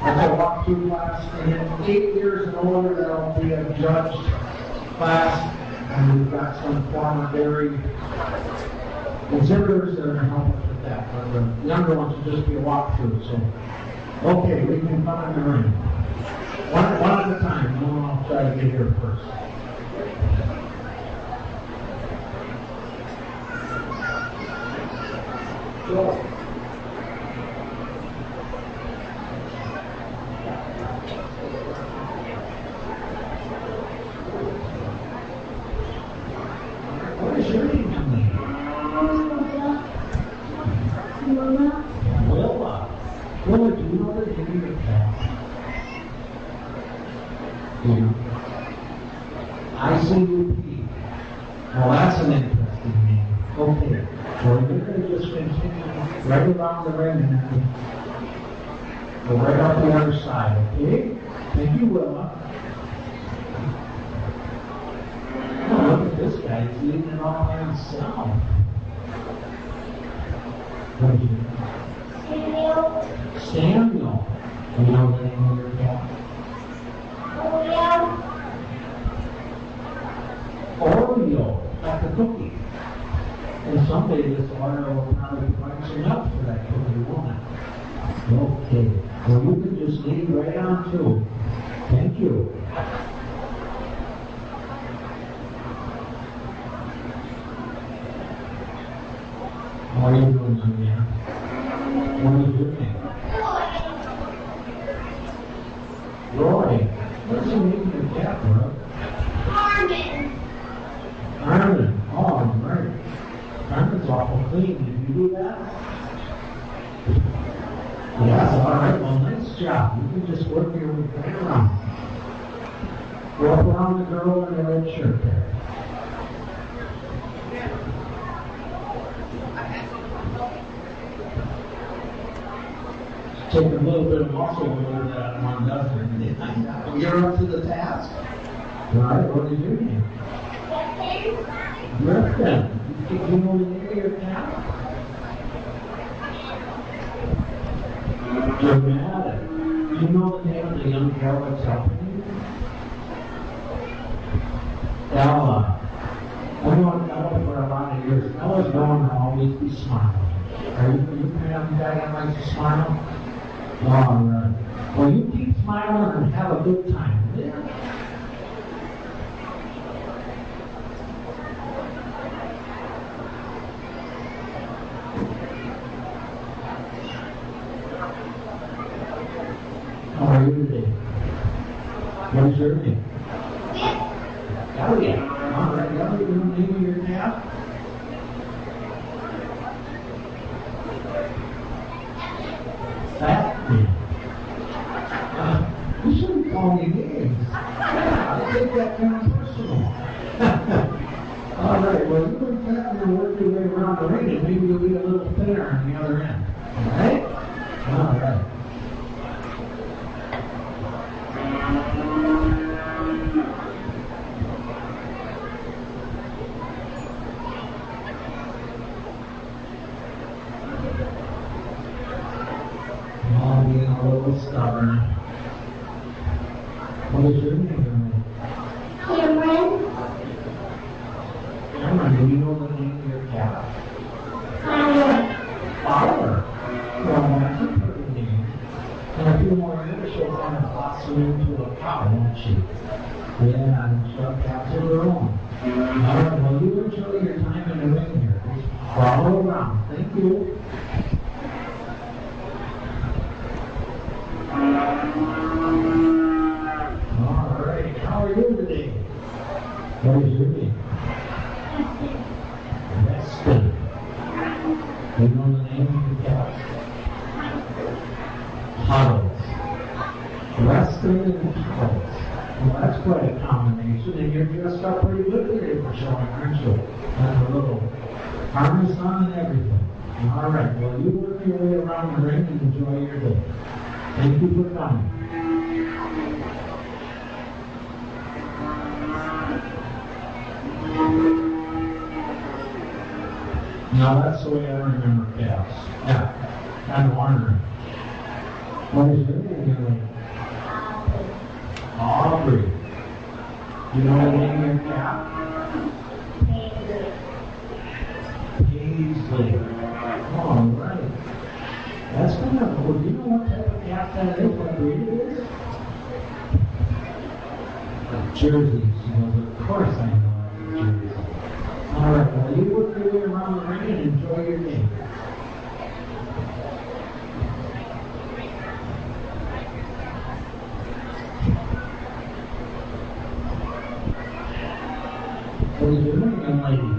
That's a walk-through class. And then 8 years and older, that'll be a judged class. And we've got some former dairy exhibitors that are going to help us with that. But the younger ones will just be a walk-through. So, okay, we can come in the ring. One at a time. I'll try to get here first. Joel. What is your name, honey? Willa. Willa, do you know the name of your cat? ICUP. Well, that's an interesting name. Okay. So we're going to just continue right around the ring and then go right up the other side, okay? Thank you, Willa. Oh, look at this guy. He's eating it all by himself. What is your name? Samuel. Samuel. You know the name of your cat? Oreo, like a cookie. And someday this Oreo will probably find some up for that cookie, won't it? Okay. Well, you can just lead right on to. Thank you. How are you doing, young man? What is your name? Roy. What's the name of your cat, bro? Carmen. Carmen. Oh, right. Carmen's awful clean. Did you do that? Yes, all right. Well, nice job. You can just work your way around. Walk around the girl in the red shirt there. Take a little bit of muscle over that one doesn't. You're up to the task. All right, what is your name? Griffin. Do you know the name of your cat? Dramatic. Do you know the name of the young girl that's helping you? Ella. I've known Ella for a lot of years. Ella's known to always be smiling. Are you kind of guy that likes to smile? All right. Well, you keep smiling and have a good time. Yeah. How are you today? What is your name? Elliot. All right, Elliot, you know the name of your cat? Fat Man. You shouldn't call me names. Yeah, I take that kind of personal. All right, well, you and Fat Man work your way around the ring and maybe you'll be a little thinner on the other end. All right? All right. Stubborn. What is your name? Cameron. Cameron, do you know the name of your cat? Flower. Well, that's a pretty name. And a few more years, she'll kind of blossom into a cow, won't she? Yeah, and she'll have cats of her own. All right, well, you enjoy your time in the ring here. Just follow around. Thank you. All right, how are you today? What is your name? Weston. You know the name of the cat? Puddles. Weston and Puddles. Well, that's quite a combination, and you're dressed up pretty good today for showing, aren't you? That's a little harness on and everything. All right, well, you work your way around the ring and enjoy your day. Thank you for coming. Now, that's the way I remember calves. Yeah, kind of wondering. What is your name, young lady? Aubrey. You know the name of your cat? Paisley. All right. That's kind of cool. Do you know what type of cat that is? What breed it is? Jerseys. You know, of course I know it's Jersey. All right. Well, you work your way around the ring and enjoy your game. What is your name, young lady?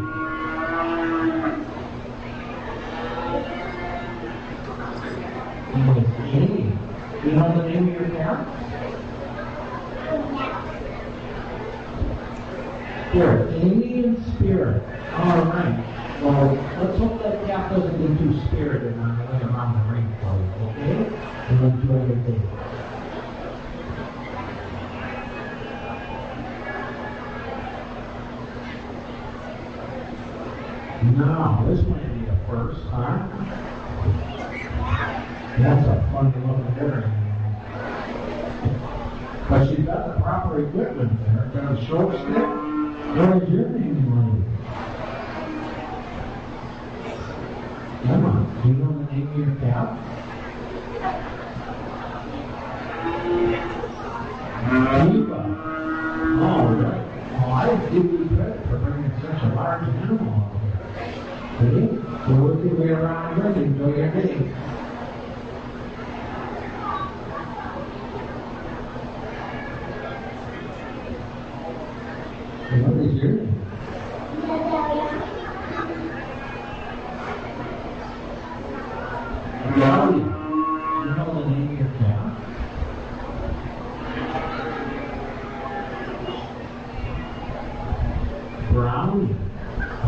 Miss Amy. Do you know the name of your cat? Spirit. Amy and Spirit. All right. Well, let's hope that cat doesn't get too spirited on the way around the ring for you, okay? And enjoy your day. Now, this might be a first, huh? That's a funny looking area. But she's got the proper equipment there. Got a short stick. What is your name, lady? Come on. Do you know the name of your cat? Eva. All right. Well, I give you credit for bringing such a large animal over here. Ready? So work your way around here and enjoy your day. What is your name? Brownie. You know the name of your cat? Brownie.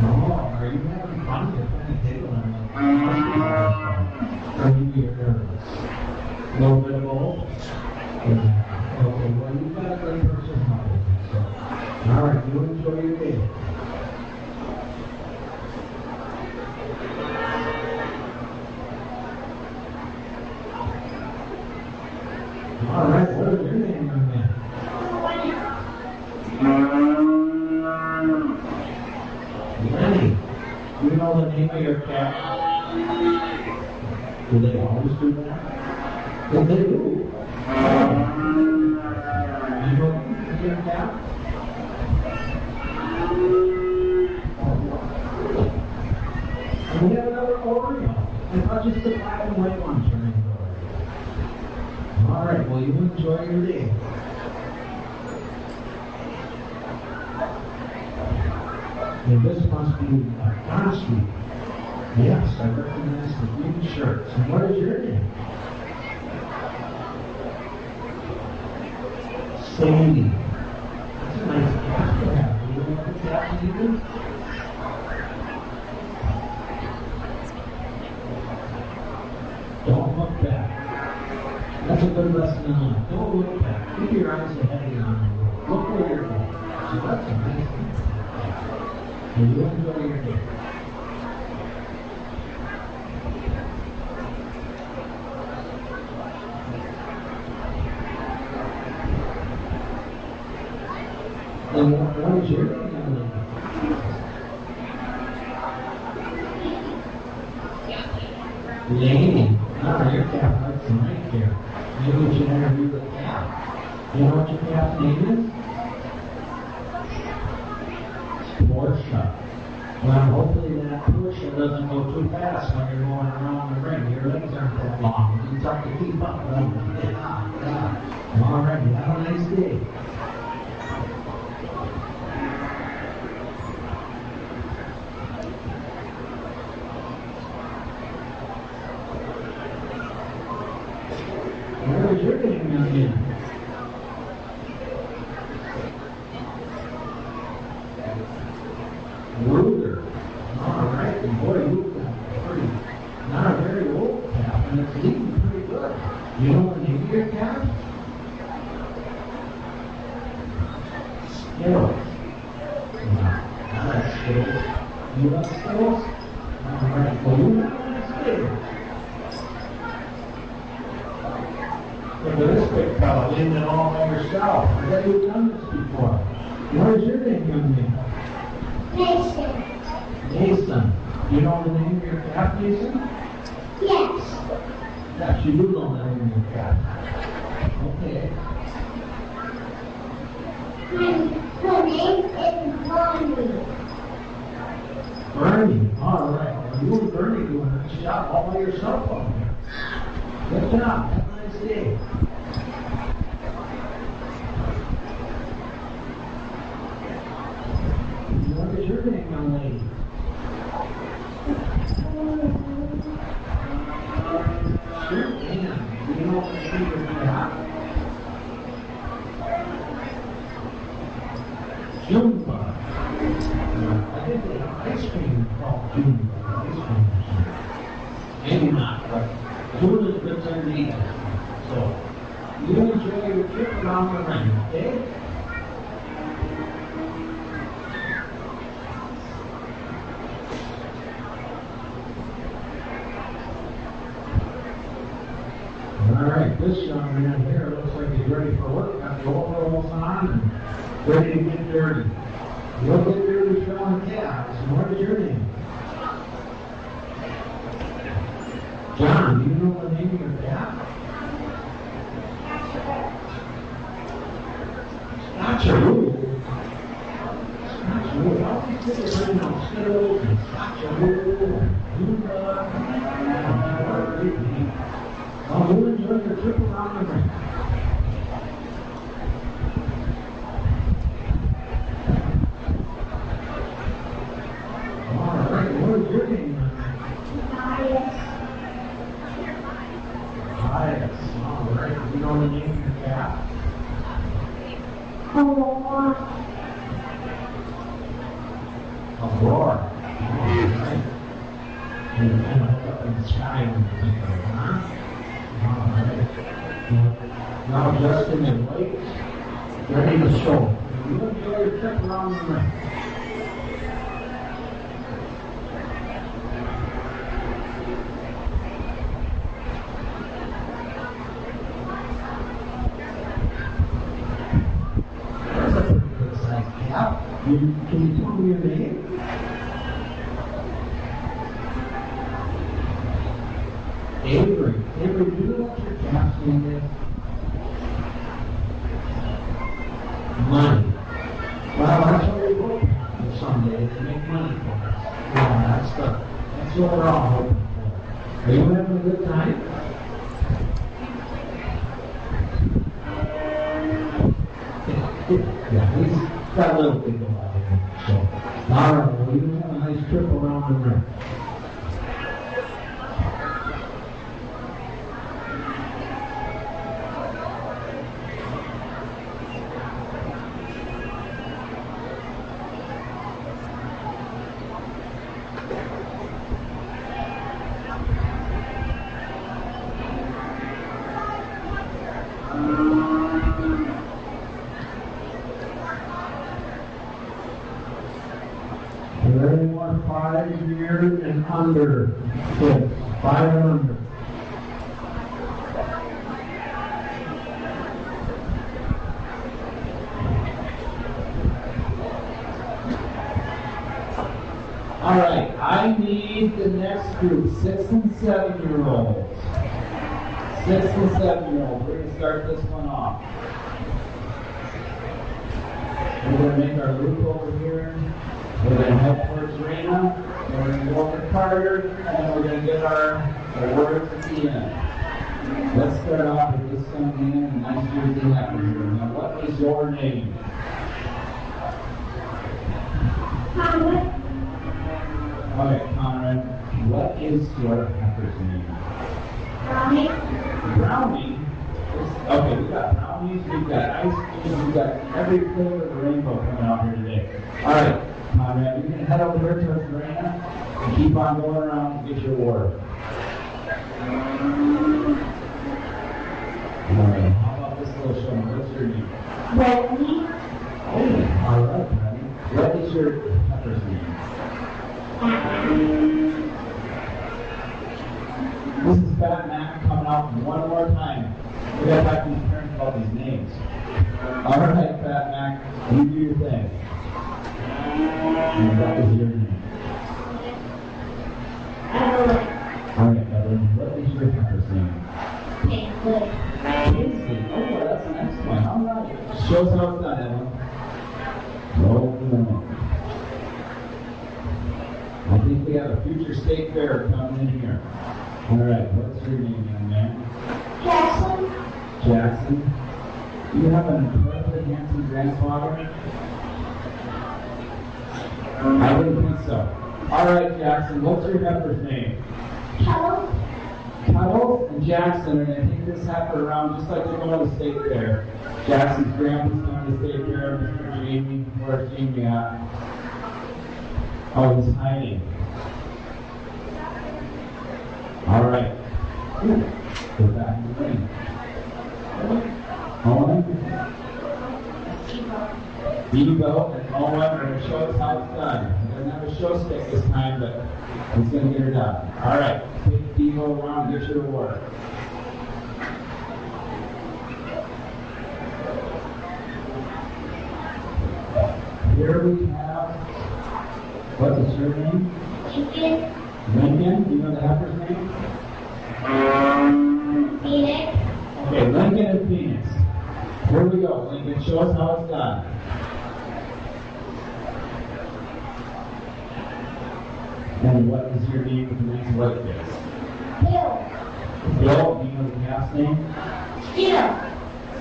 Oh, are you having fun? You're kind of giggling. Or maybe you're nervous. A little bit of both? Yeah. Okay, well, you've got a good personality. So. All right, you enjoy your day. All right, what is your name, young man? Lenny. Do you know the name of your cat? Do they always do that? Yes, they do. You know the name of your cat? And we have another Oreo. I thought just the black and white ones were named Oreo. All right, well, you enjoy your day. And this must be Don Street. Yes, I recognize the green shirts. And what is your name? Sadie. That's a nice cat to have. Do you know what the cat's name is? Don't look back. That's a good lesson in life. Don't look back. Keep your eyes ahead and on the road. Look where you're going. So that's a nice thing. And you enjoy your day. And what is your name? Laney. Ah, your cat likes the night here. Maybe we should interview the cat. You know what your cat's name is? Porsche. Well, hopefully that Porsche doesn't go too fast when you're going around the ring. Your legs aren't that long. It's hard to keep up. All right, have a nice day. Where was your name again? Ruder. All right, and boy, you've got pretty, not a very old calf, and it's eating pretty good. You know the name of your calf? Skittles. Not Skittles. You love Skittles? All right, well, you have a nice day. Look at this big fella, leaving it all by yourself. I bet you've done this before. What is your name, young man? Mason. Mason. You know the name of your calf, Mason? Yes. Yes, you do know the name of your calf. Okay. Her name is Bonnie. Bernie. All right. Well, you and Bernie doing a nice job all by yourself up there. Good job. Have a nice day. What is your name, young lady? Sure can. Do you know what the name of your calf? Jumba. I think they have ice cream called Jumba. Ice cream or something. Maybe not, but June is a good time to eat it. So, you enjoy your trip around the ring, okay? All right, this young man here looks like he's ready for work. Got the overalls on and ready to get dirty. You'll get dirty showing calves. And what is your name? John, do you know the name of your calf? Scotcheroo. Scotcheroo. How do you put it right now? Skittles and Scotcheroo and Zumba. What a great name. Well, you enjoy your trip around the ring. All right, what is your name? Bias. All right, you know the name of your calf? Aurora. All right. And kind of look up in the sky when you think of it, huh? All right. Now Justin and Blake, ready to show. You enjoy your trip around the ring. That's a pretty good sized calf. Can you tell me your name? Avery. Avery, do you know what your calf's name is? Money. Well, that's what we hope for someday, to make money for us. Yeah, that's what we're all hoping for. Are you having a good time? Yeah, he's got a little bit about him. So, all right, well, you have a nice trip around the ring. Anyone 5 years and under kids, 5 and under. All right, I need the next group, 6 and 7-year-olds. 6 and 7-year-olds. We're going to start this one off. We're going to make our loop over here. We're going to head towards Raina, and we're going to go over to Carter, and then we're going to get our words at the end. Let's start off with this young man, and nice Jersey Heifer here. Now, what is your name? Conrad. All right, Conrad, what is your heifer's name? Brownie. Brownie? Okay, we got brownies, we've got ice cream, we've got every flavor of the rainbow coming out here today. All right, Conrad, you're going to head over here towards Marina and keep on going around and get your award. All right, how about this little show? What's your name? Brownie. Oh, all right, Brownie. What is your heifer's name? This is Fat Mac coming out one more time. We got to talk to these parents about these names. All right, Fat Mac, you do your thing. And what is your name? Evelyn. All right, Evelyn, what is your heifer's name? Paisley. Paisley. Oh, that's the next one. All right. Show us how it's done, Evelyn. Roll the line. I think we have a future state fair coming in here. All right, what's your name, young man? Jackson. Jackson. Do you have an incredibly handsome grandfather? I didn't think so. All right, Jackson, what's your heifer's name? Kettle. Cuddles and Jackson are going to take this heifer around just like they're going to the state fair. Jackson's grandpa's going to the state fair. Mr. Jamie, where's Jamie at? Oh, he's hiding. All right. Go back to the ring. Owen, Devo, and Owen are going to show us how it's done. He doesn't have a show stick this time, but he's going to get her done. All right. Take Devo around and get your award. Here we have, what is your name? Lincoln. Lincoln. Do you know the heifer's name? Phoenix. Okay, Lincoln and Phoenix. Here we go. Lincoln, show us how it's done. And what is your name with the nice white face? Bill. Bill, do you know the calf's name? Skittle.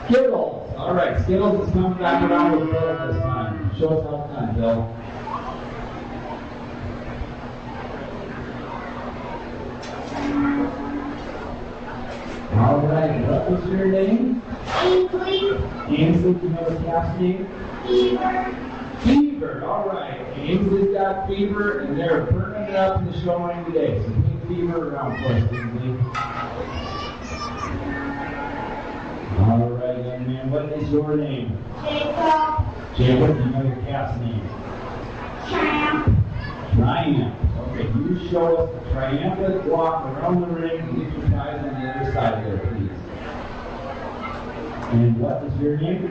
Skittles. All right, Skittles is coming back around with Bill this time. Show us how it's done, Bill. All right, what was your name? Ainsley. Ainsley, do you know the calf's name? Fever. Fever, all right. Ainsley's got fever, and they're burning it up in the showing today. So take Fever around for us, Ainsley. All right, young man, what is your name? Jacob. Jacob, do you know your calf's name? Triumph. Triumph. Okay, you show us the triumphant walk around the ring and get your guys on the other side there, please. And what is your name?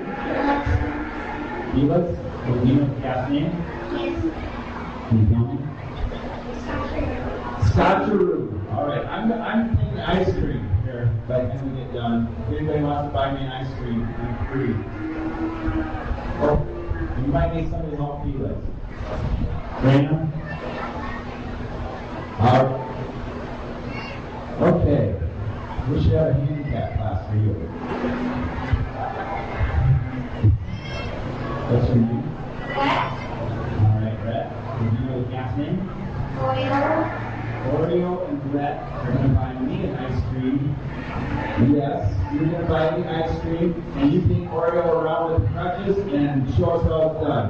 Felix. Do you know the calf's name? Yes. Can you tell me? Scotcheroo. All right, I'm taking ice cream here by the time we get done. If anybody wants to buy me an ice cream, I'm free. Oh, you might need somebody to help Felix. Raina? Okay. We should have a handicap class for you. What's your name? What? All right, Brett. Do you know the calf's name? Oil. Oreo and Brett are going to buy me an ice cream. Yes, you're going to buy me ice cream, and you take Oreo around with crutches and show us how it's done.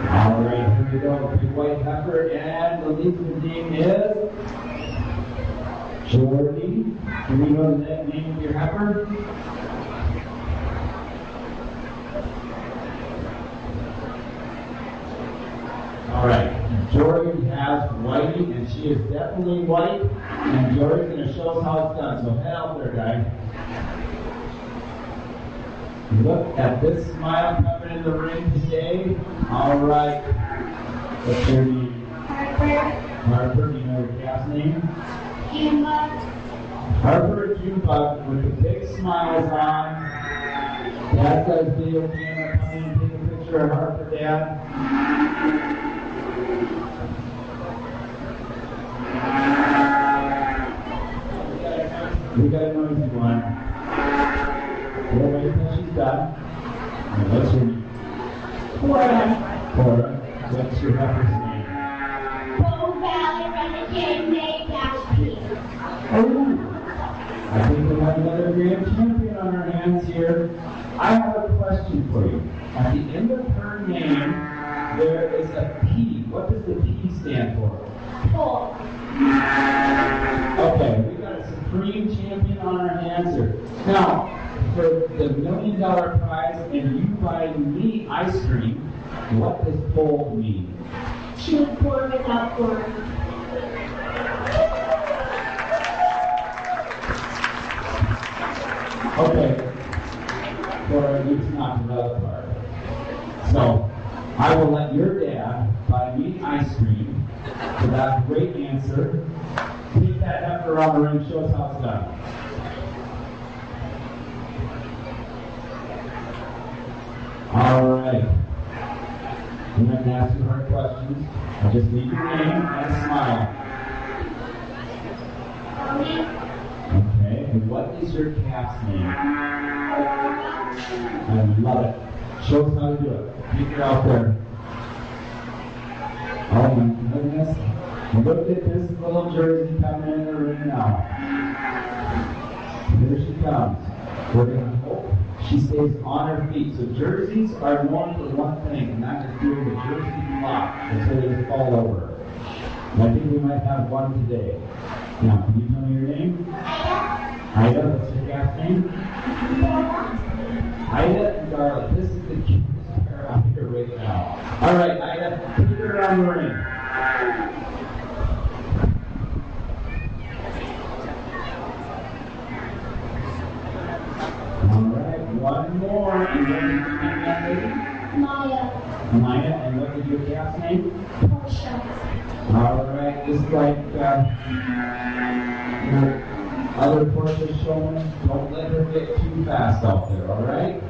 All right, here we go. Big white heifer, and the leader's name is Jordy. Do we know the name of your heifer? All right, Jordy has whitey, and she is definitely white, and Jordy's going to show us how it's done. So head out there, guys. Look at this smile coming in the ring today. All right. What's your name? Harper. Harper, do you know your calf's name? Cuba. Harper Junebug with the big smiles on. Dad's got his video camera. Come in and take a picture of heart for Dad. We got a noisy one. We'll wait till she's done. And what's your name? Cora. What's your heifer's name? Bow Valley Renegade May Gatsby. Oh. I think we have another grand champion on our hands here. I have a question for you. At the end of her name, there is a P. What does the P stand for? Pole. Okay, we got a supreme champion on our hands here. Now, for the $1 million prize and you buying me ice cream, what does pole mean? Chew corn without corn. Okay, Cora, you knocked another part. So, I will let your dad buy me ice cream for that great answer. Take that heifer around the ring, show us how it's done. All right. I'm going to ask you hard questions. I just need your name and a smile. Okay, and what is your calf's name? I love it. Show us how to do it. Get her out there. Oh my goodness. Look at this little jersey coming in the ring now. Here she comes. We're going to hope she stays on her feet. So jerseys are known for one thing, and that is doing the jersey lock until they just fall over. And I think we might have one today. Now, can you tell me your name? Ida. What's your calf's name? Ida and Darla. This is the cutest pair out here right now. All right, Ida, put her around the ring. All right, one more. And what is your name, young lady? Maya. Maya, and what is your calf's name? Portia. All right, just like your other Porsche showman, don't let her get too fast out there, all right?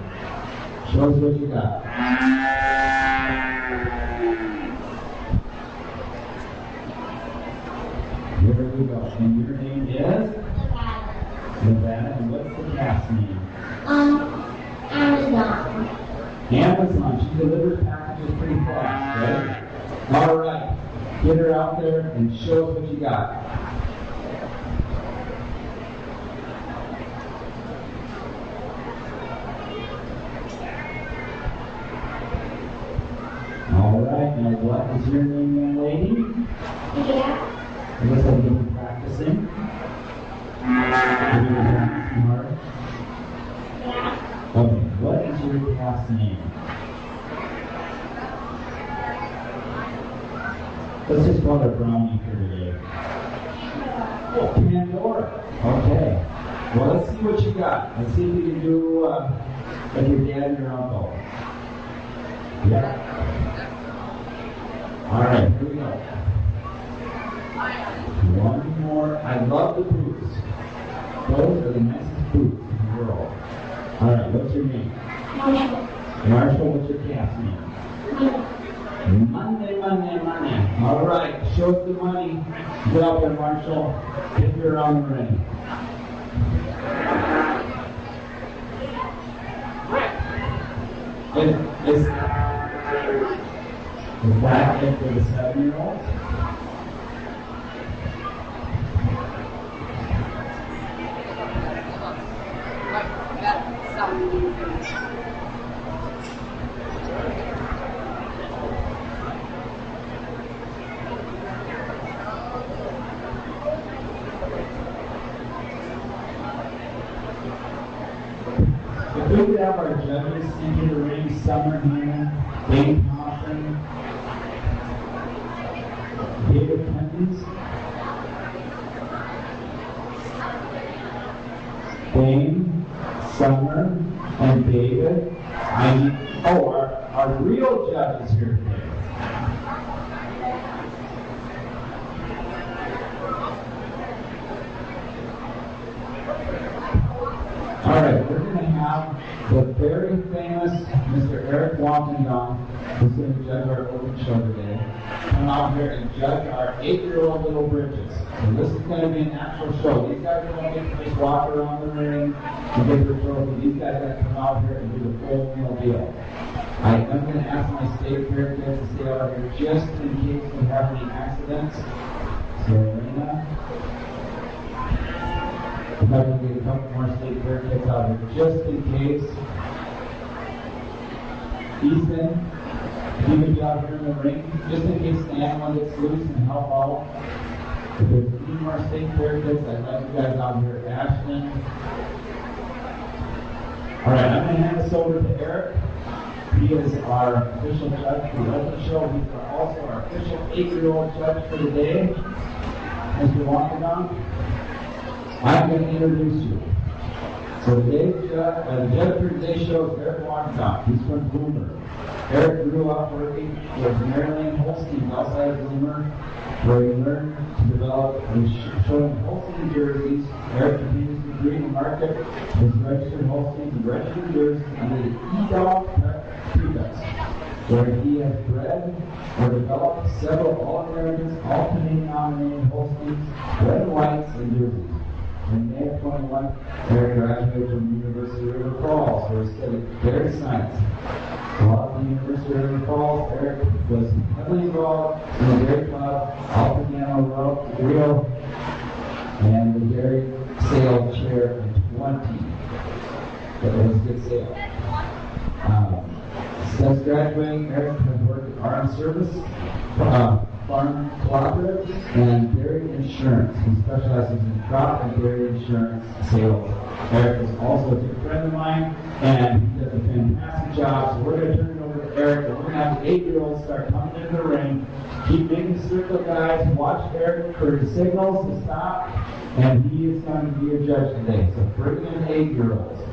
Show us what you got. Here we go. And your name is? Nevada. And what's the calf's name? Amazon. Amazon. She delivers packages pretty fast, right? All right. Get her out there and show us what you got. All right. Now, what is your name, young lady? Yeah. I guess I've been practicing. Have you been practicing hard? Yeah. Okay. What is your calf's name? Let's just call her Brownie for today. Oh, Pandora. Okay. Well, let's see what you got. Let's see if we can do like your dad and your uncle. Yeah. All right, here we go. One more. I love the boots. Those are the nicest boots in the world. All right, what's your name? Marshall. Marshall, what's your calf's name? Monday. All right, show us the money. Get out there, Marshall. Get her around the ring. Is that it for the 7-year-olds? If we could have our judges into the ring, Summer Hannah, Dave Thompson, David Clemens, Dane, Summer, and David. Our real judges here today. All right, we're going to have the very famous Mr. Eric Walkendon, who's going to judge our open show today, come out here and judge our 8-year-old little Britches. So this is going to be an actual show. These guys are going to get to just walk around the ring and get their trophy. These guys got to come out here and do the full meal deal. I am going to ask my state fair kids to stay out here just in case we have any accidents. So, Elena, we're going to get a couple more state fair kids out here just in case. Easton, if you can be out here in the ring, just in case the animal gets loose and help out. If there's any more state fair kids, I'd like you guys out here. Ashton. All right, I'm going to hand this over to Eric. He is our official judge for the open show. He's also our official 8-year-old judge for the day. Mr. Walkendon, I'm going to introduce you. So today's the judge for today's show is Eric Walkendon. He's from Bloomer. Eric grew up working with Maryland Holstein outside of Bloomer, where he learned to develop and showing Holstein jerseys. Eric continues to breed and market his registered Holsteins and registered jerseys under the E-Dog prefix, where he has bred or developed several All-Americans, all Canadian nominated Holsteins, red and whites, and jerseys. In May of 21, Eric graduated from the University of River Falls, where he studied dairy science. While at the University of River Falls, Eric was heavily involved in the dairy club, Alpha Rio, and the dairy sale chair in 20. That was a good sale. Since graduating, Eric has worked at Armed Service, Farm Cooperative, and Dairy Insurance. He specializes in crop and dairy insurance sales. Eric is also a good friend of mine, and he does a fantastic job. So we're going to turn it over to Eric, and we're going to have the 8-year-olds start coming into the ring. Keep making the circle, guys. Watch Eric for his signals to stop, and he is going to be your judge today. So bring in 8-year-olds.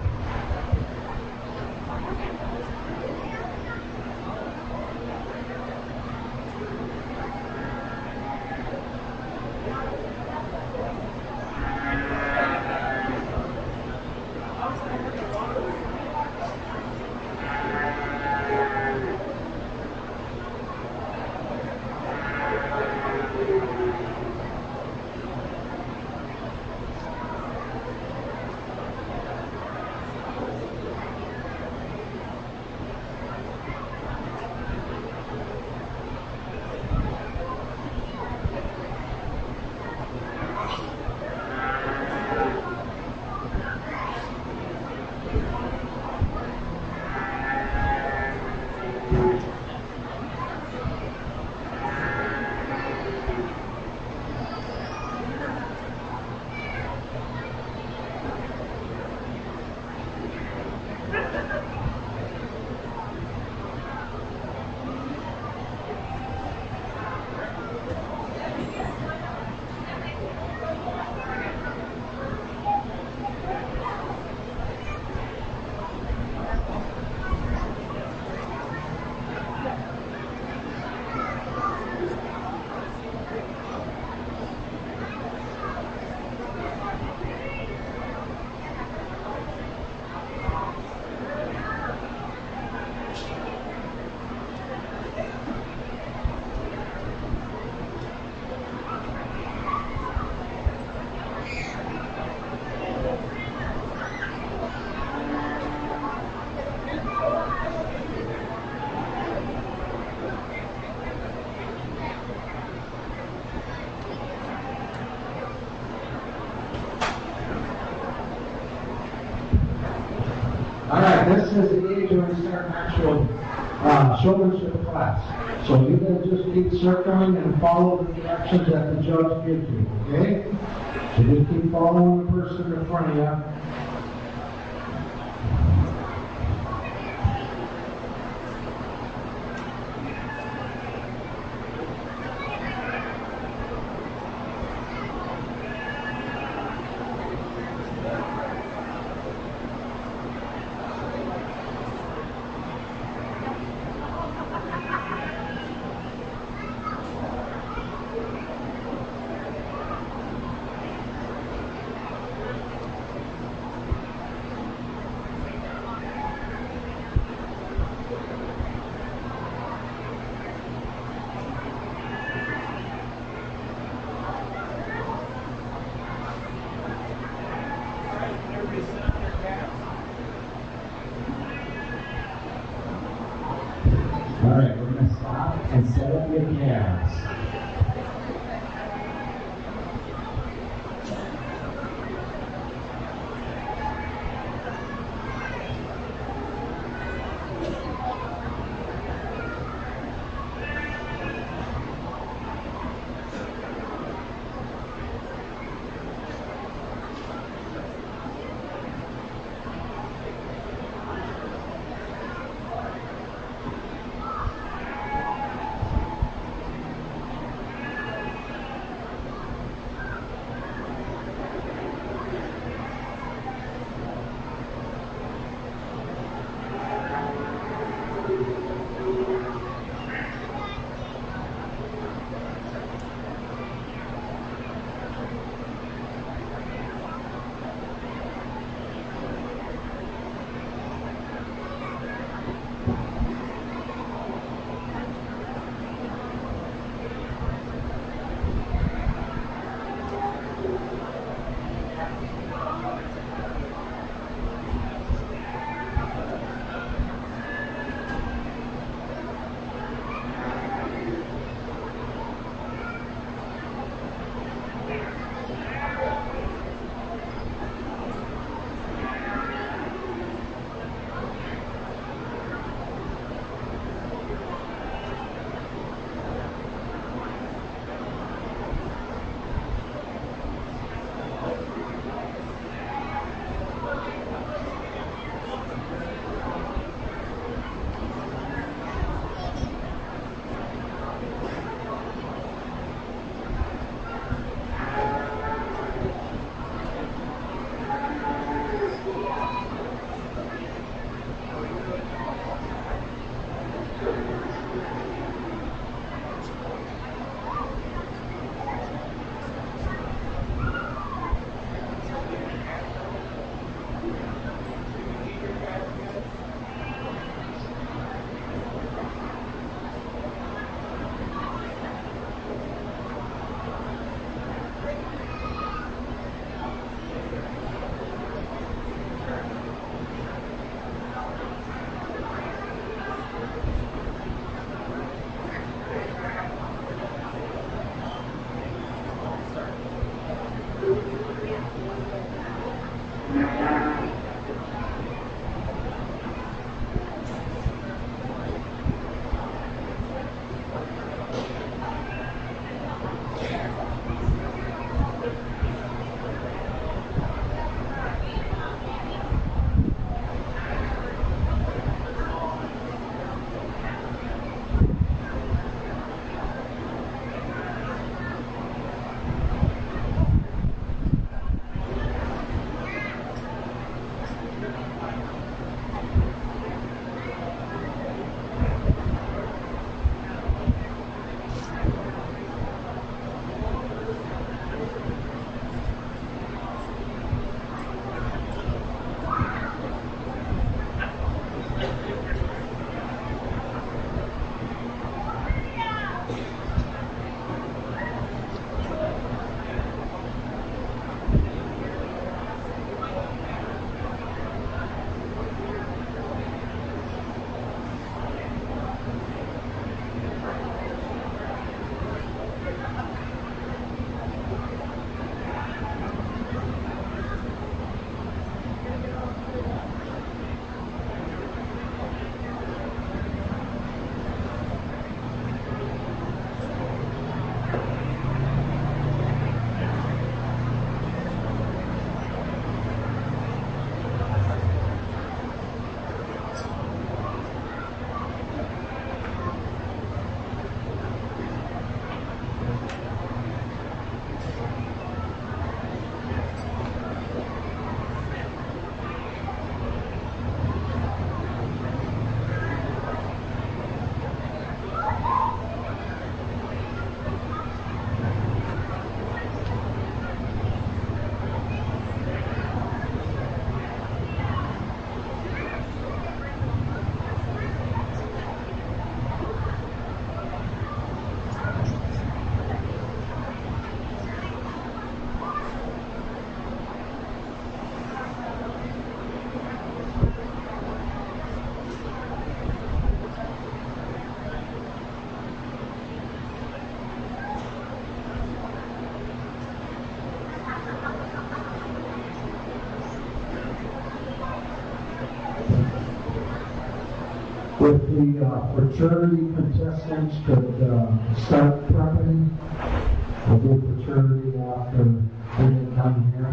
Alright, this is the age when we start actual showmanship class. So you're going to just keep circling and follow the directions that the judge gives you, okay? So just keep following the person in front of you. big calves. If the fraternity contestants could start prepping, we'll do fraternity after we get done here.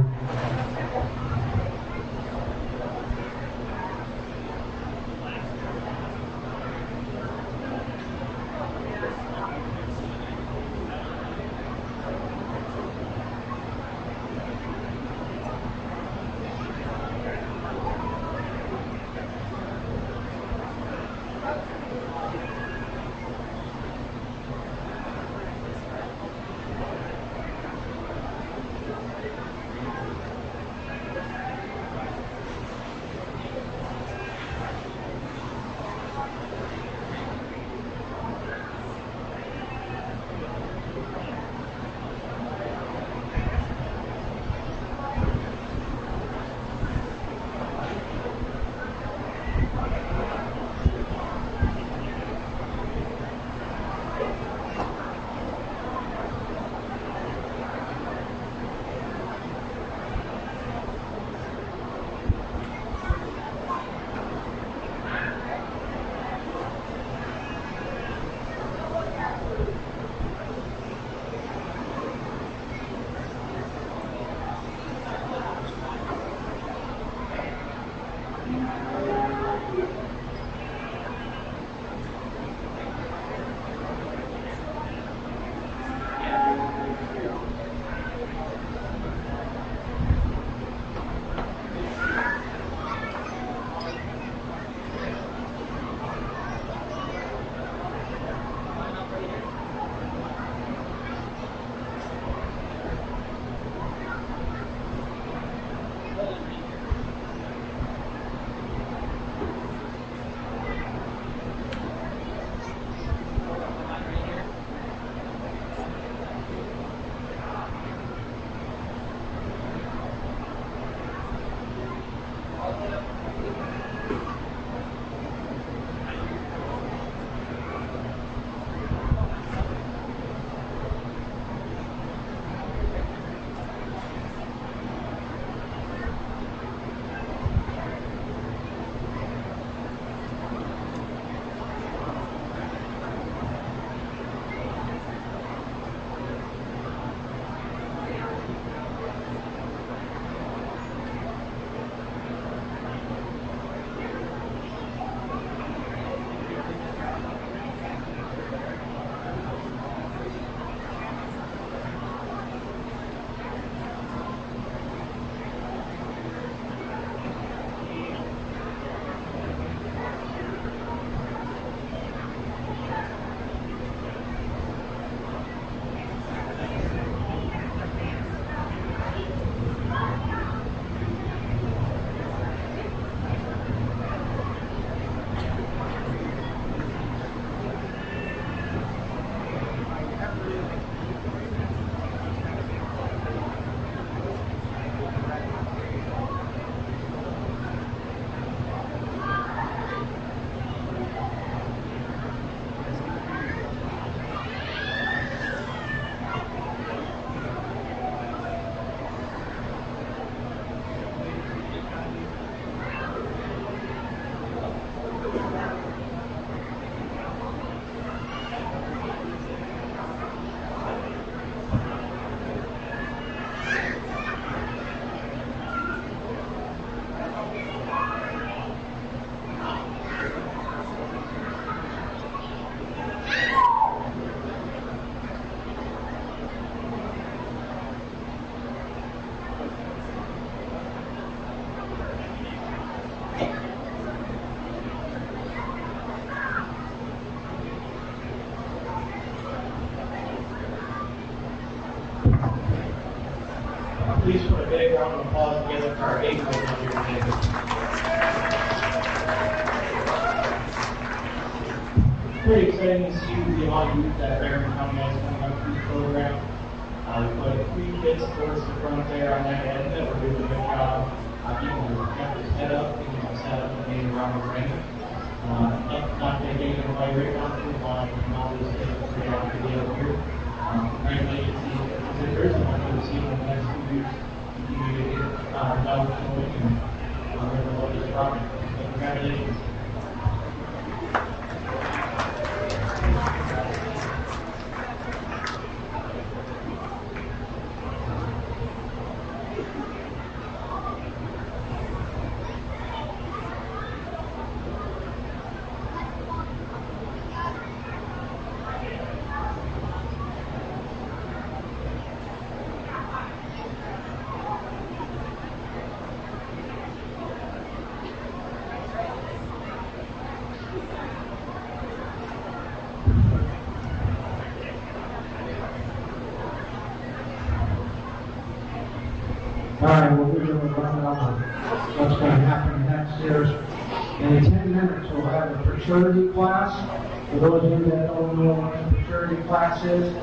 Please put a big round of applause together for our 8 here today. Pretty exciting to see the amount of youth that Barron County has coming up through the program. We put 3 kids towards the front there on that end that we're doing a good job. People who kept his head up, set up and made around the ring. Not taking it away right now to the line, and all those kids are pretty on video here. Congratulations to the person that we'll see in the next 2 years. Continue to get knowledge and we're going to love this project. So congratulations. rundown on what's going to happen next year. In 10 minutes, we'll have a fraternity class. For those of you that don't know what a fraternity class is,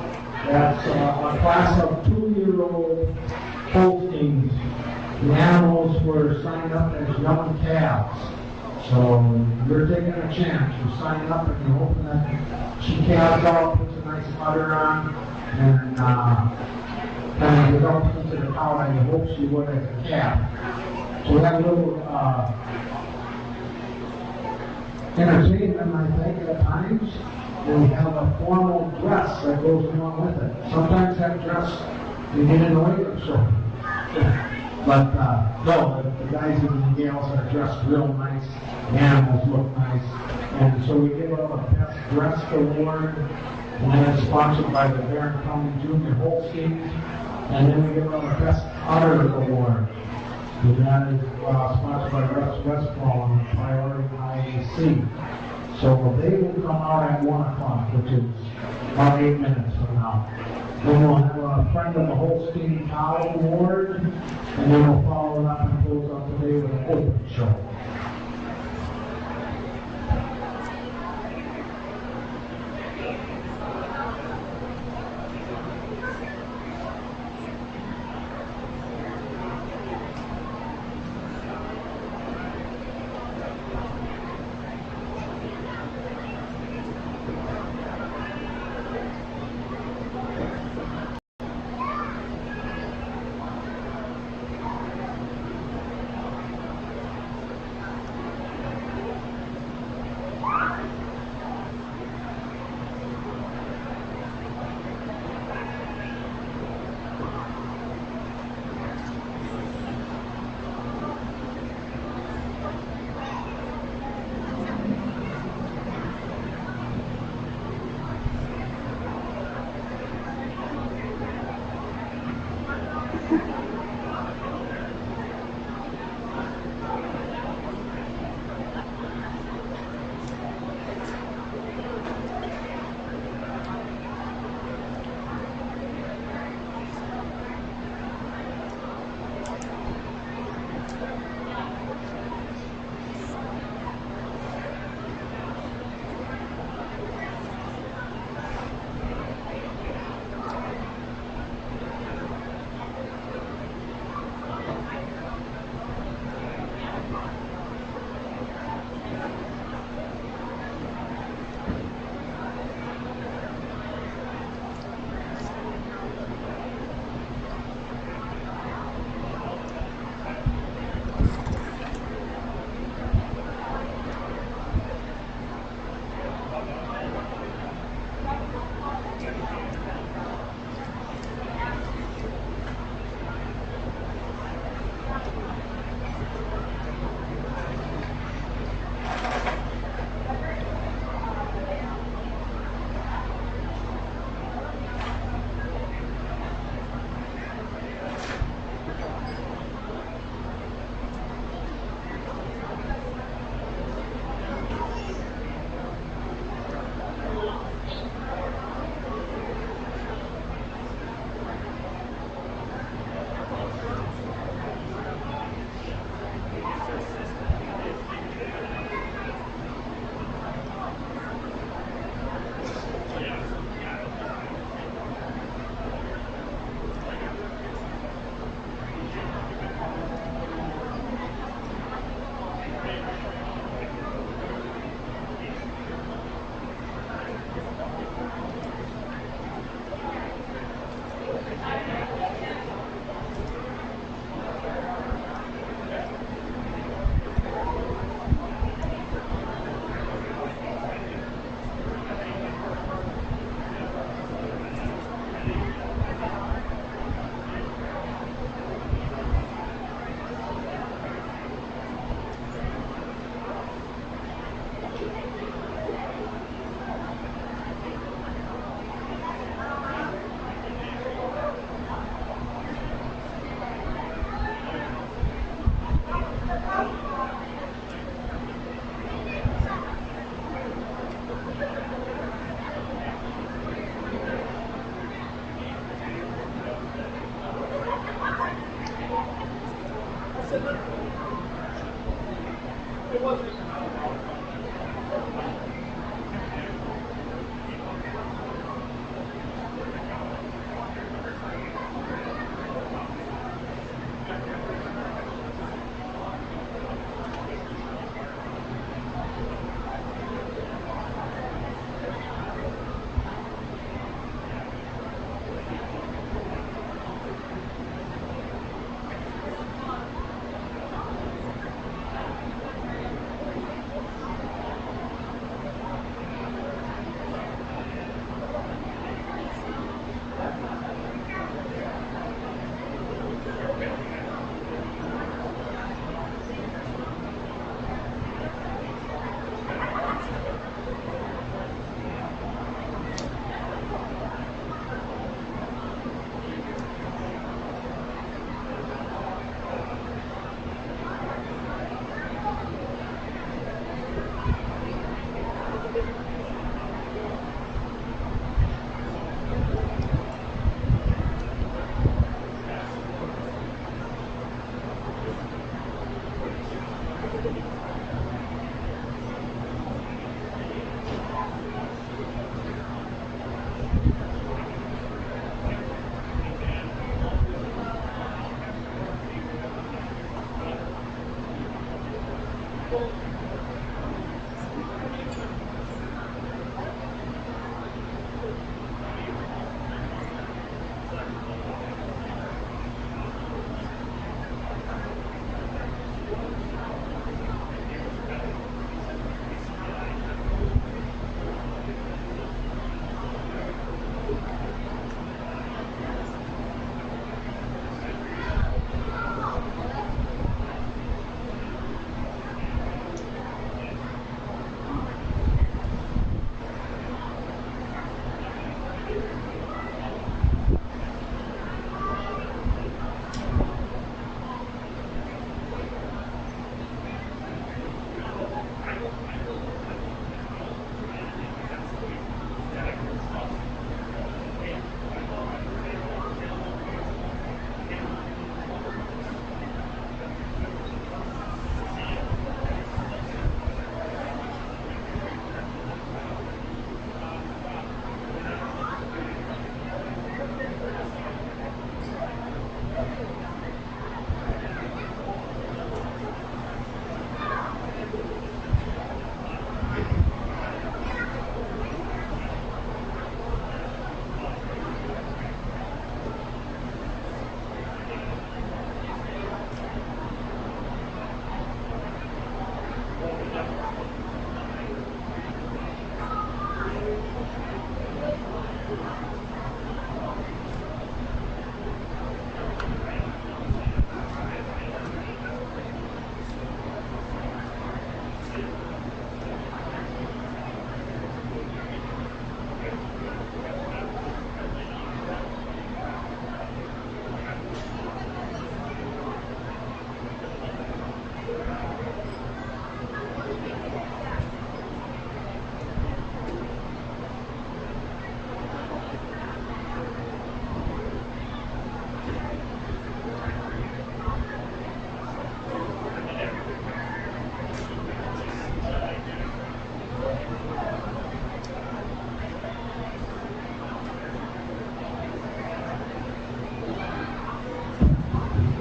that's a class of 2-year-old Holsteins. The animals were signed up as young calves. So you're taking a chance. You sign up and you open that she calves out, puts a nice udder on, and kind of develops into the cow like you hope she would as a calf. So we have a little entertainment, I think, at times. And we have a formal dress that goes along with it. Sometimes that dress you get in the way of show. But no, the guys and the gals are dressed real nice. The animals look nice. And so we give them a Best Dressed Award. And then it's sponsored by the Barron County Junior Holsteins. And then we give them a Best Udder Award. And that is sponsored by Russ Westfall and Priority IAC. So they will come out at 1 o'clock, which is about 8 minutes from now. Then we'll have a Friend of the Holstein Cow Award, and then we'll follow it up and close out the day with an open show.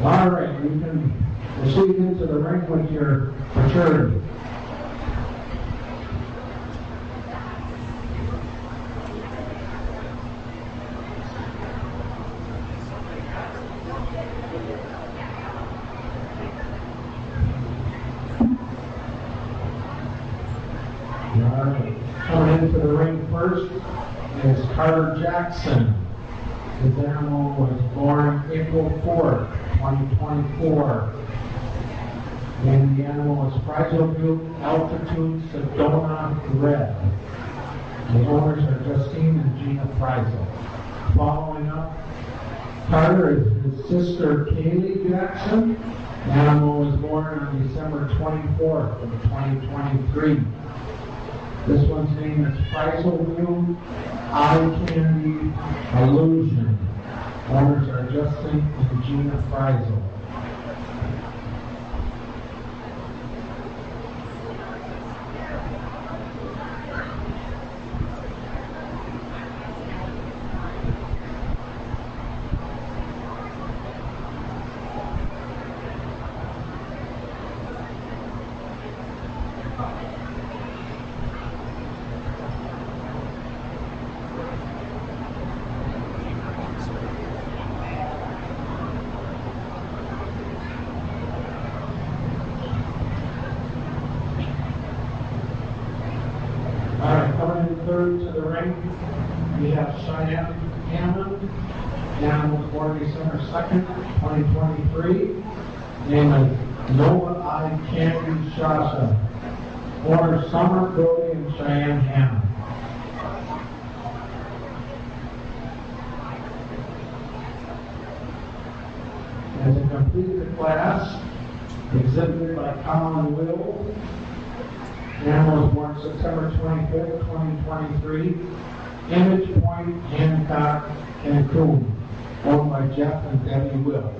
All right, you can proceed into the ring with your maturity. All right, coming into the ring first is Carter Jackson. His animal was born April 4th, 2024. And the animal was Friesel Altitude Sedona Red. The owners are Justine and Gina Friesel. Following up, Carter is his sister Kaylee Jackson. The animal was born on December 24th of 2023. This one's name is Friesel Eye Candy Illusion. Owners are Justin and Gina Friesel. return to the ring, we have Cheyenne Hammond. Hammond was born December 2nd, 2023. Name is Noah I. Candy Shasha. Born Summer Brody and Cheyenne Hammond. And to complete the class, exhibited by Colin Will. Hammond was born September 25th, 2023. Image Point, Hancock, Cancun. Owned by Jeff and Debbie Will.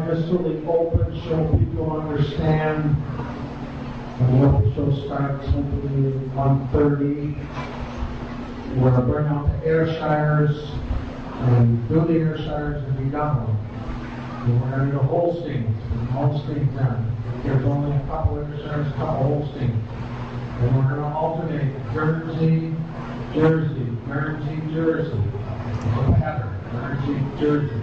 Just so the open show people understand, when the open show starts, hopefully 1:30, we're going to bring out the Ayrshires and do the Ayrshires and be done with them. And we're going to do Holsteins, and Holsteins done. There's only a couple Ayrshires, a couple Holsteins. And we're going to alternate Jersey, Jersey, Guernsey, Jersey. It's a pattern, Guernsey, Jersey.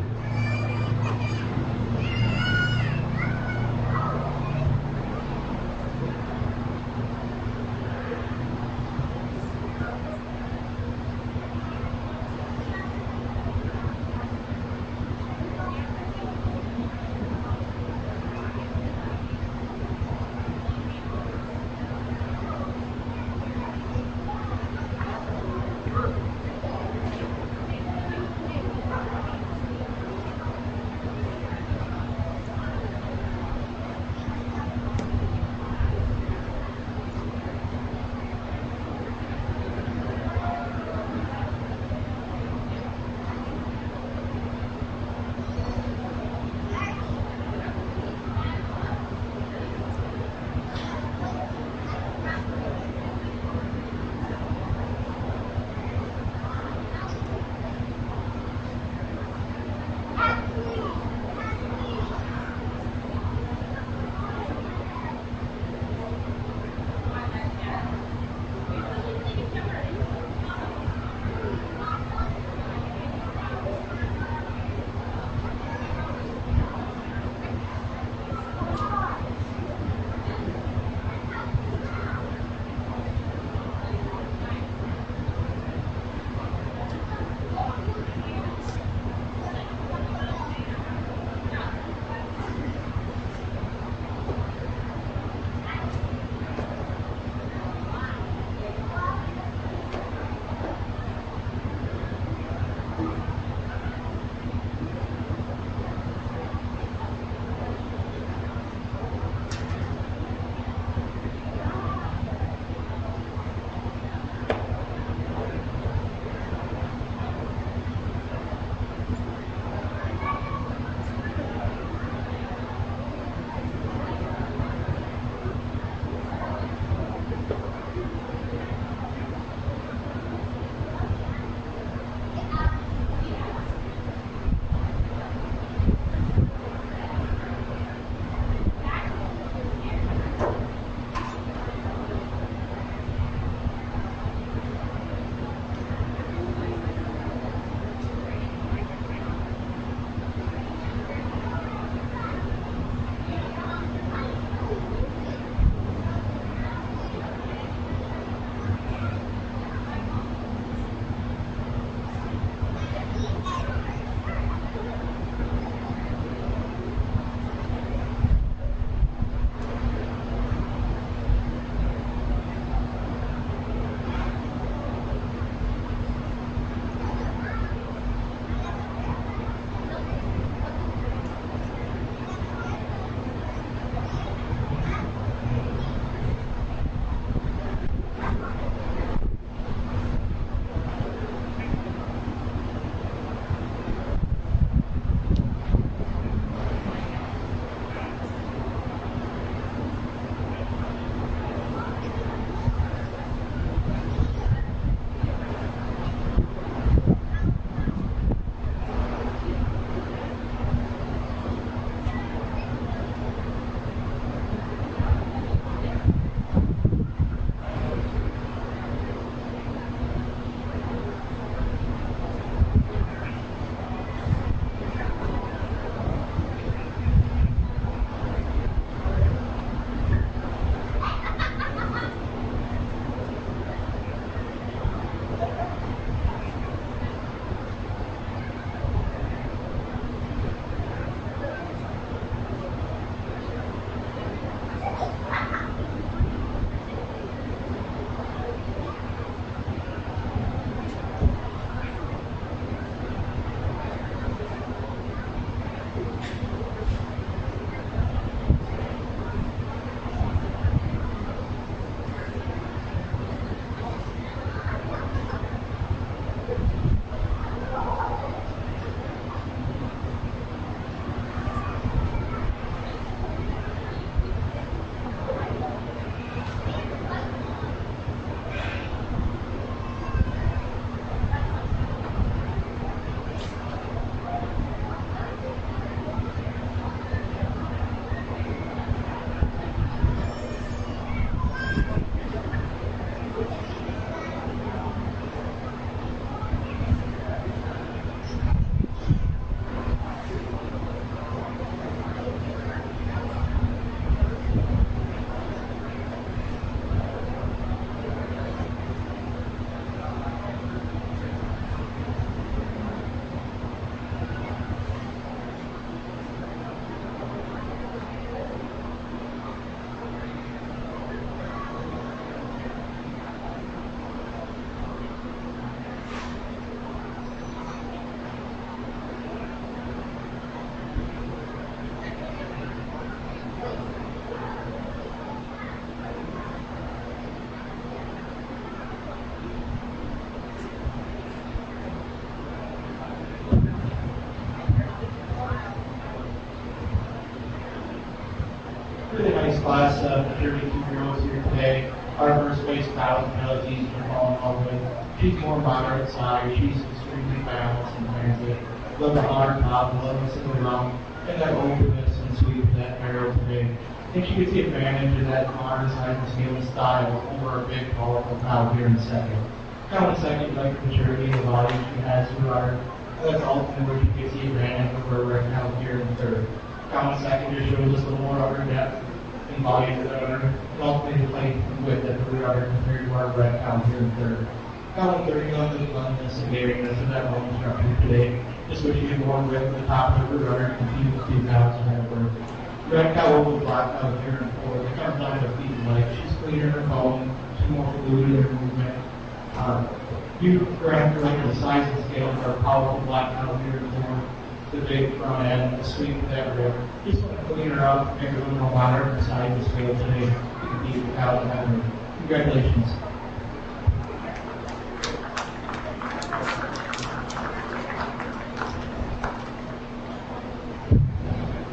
class of 32 girls here today. Our first base Valentine's easy to fall in love with. She's more moderate size. She's extremely balanced and transit. Love the hard top, love to sit around, and that openness and sweet that Barrow today. I think she gets the advantage of that modern size and scale and style over our big, powerful cow here in second. Cow in second, like the maturity of the body she has throughout her. That's ultimately where she gets the advantage over right now here in third. Cow in second just shows us a little more of her depth and body to the owner, and ultimately the plate width that the rear udder compared to our red cow here in third. Cow in third, you love the bluntness and daringness of that bone structure today. Just wish you could more width at the top of the rear udder and continue to see cows and have work. Red cow over black cow here in fourth. It comes down to feet and legs. She's cleaner in her bone, she's more fluid in her movement. You grab the size and scale of our powerful black cow here in fourth. The big front end, the sweep of that rib. Just want to clean her up, make her a little more moderate in size and scale today to compete with cows and have her. Congratulations.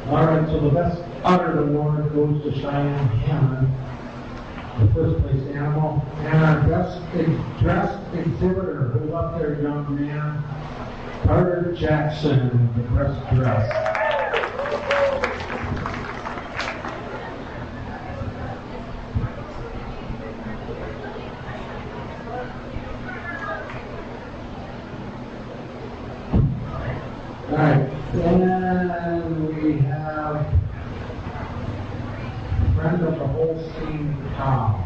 All right, so the best udder award goes to Cheyenne Hammond, the first place animal. And our best dressed exhibitor, hold up there, young man, Carter Jackson, the best dress. All right, then we have friend of the Holstein Cow.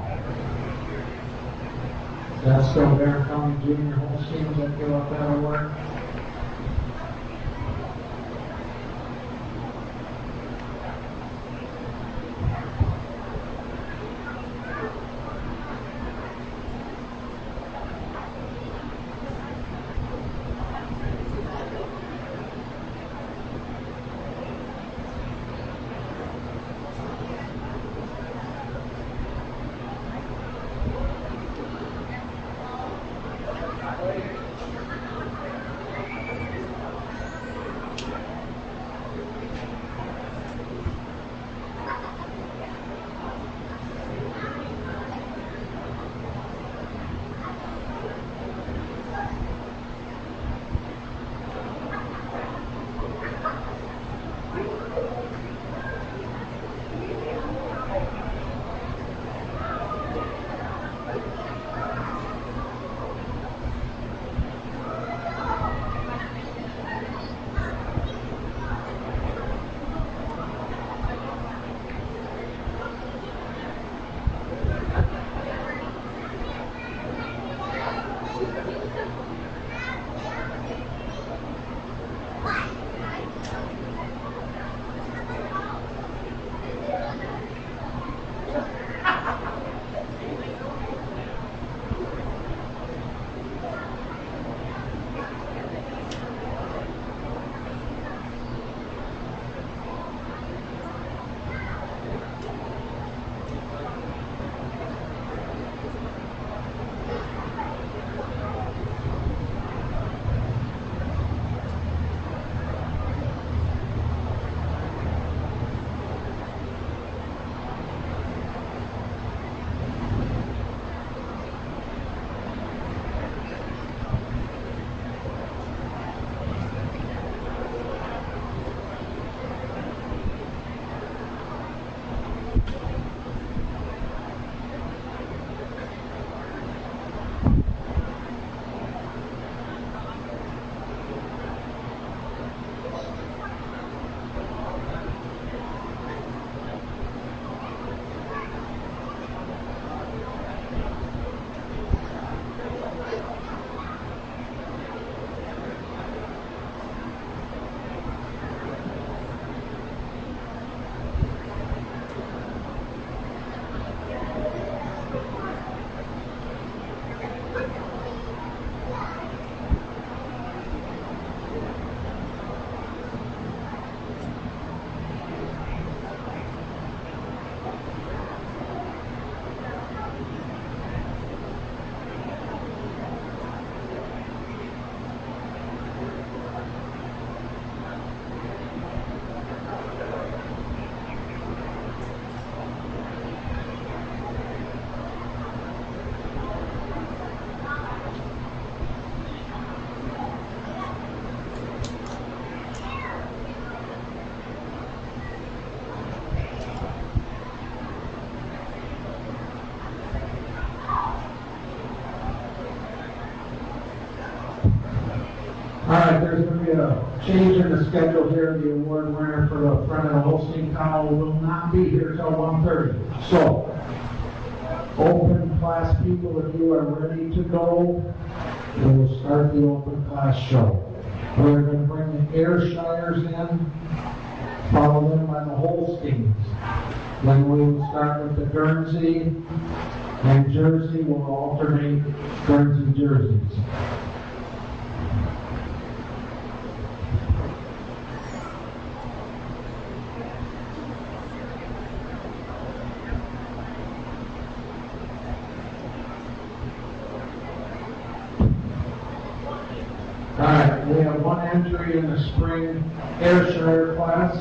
That's still Barron County Junior Holstein that give up that award. right, there's going to be a change in the schedule here. The award winner for the front of the hosting towel will not be here till 1:30. So, open class people, if you are ready to go, we will start the open class show. We're going to bring the Ayrshires in, follow them by the Holsteins. Then we will start with the Guernsey and Jersey. We'll alternate Guernsey jerseys. All right, we have one entry in the spring Ayrshire class.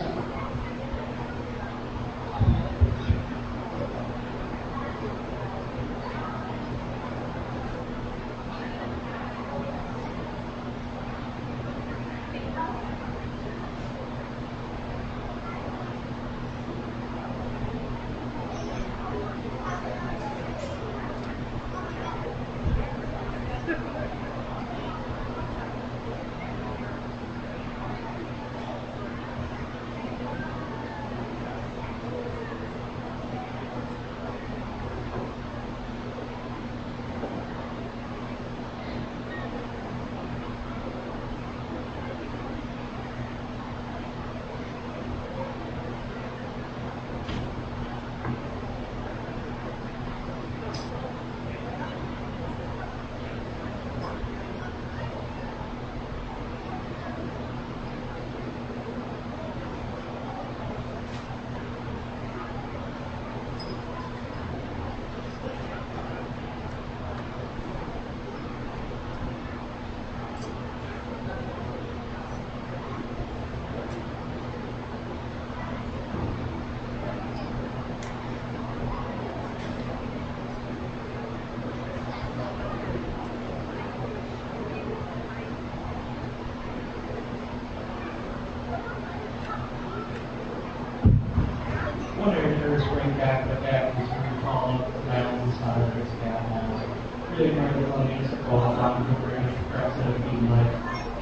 One area to bring back the back is recall that inside of this cat has really kind of funny to go out and we're going to perhaps it would be like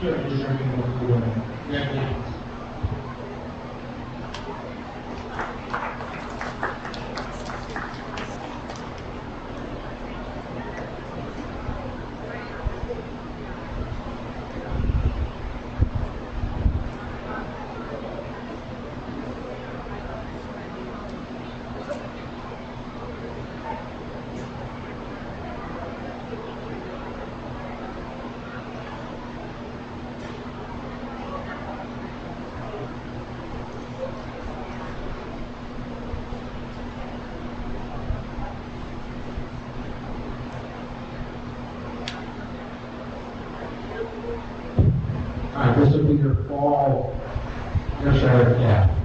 sure deserving of the women. Congratulations. All right, this will be your fall Ayrshire cap.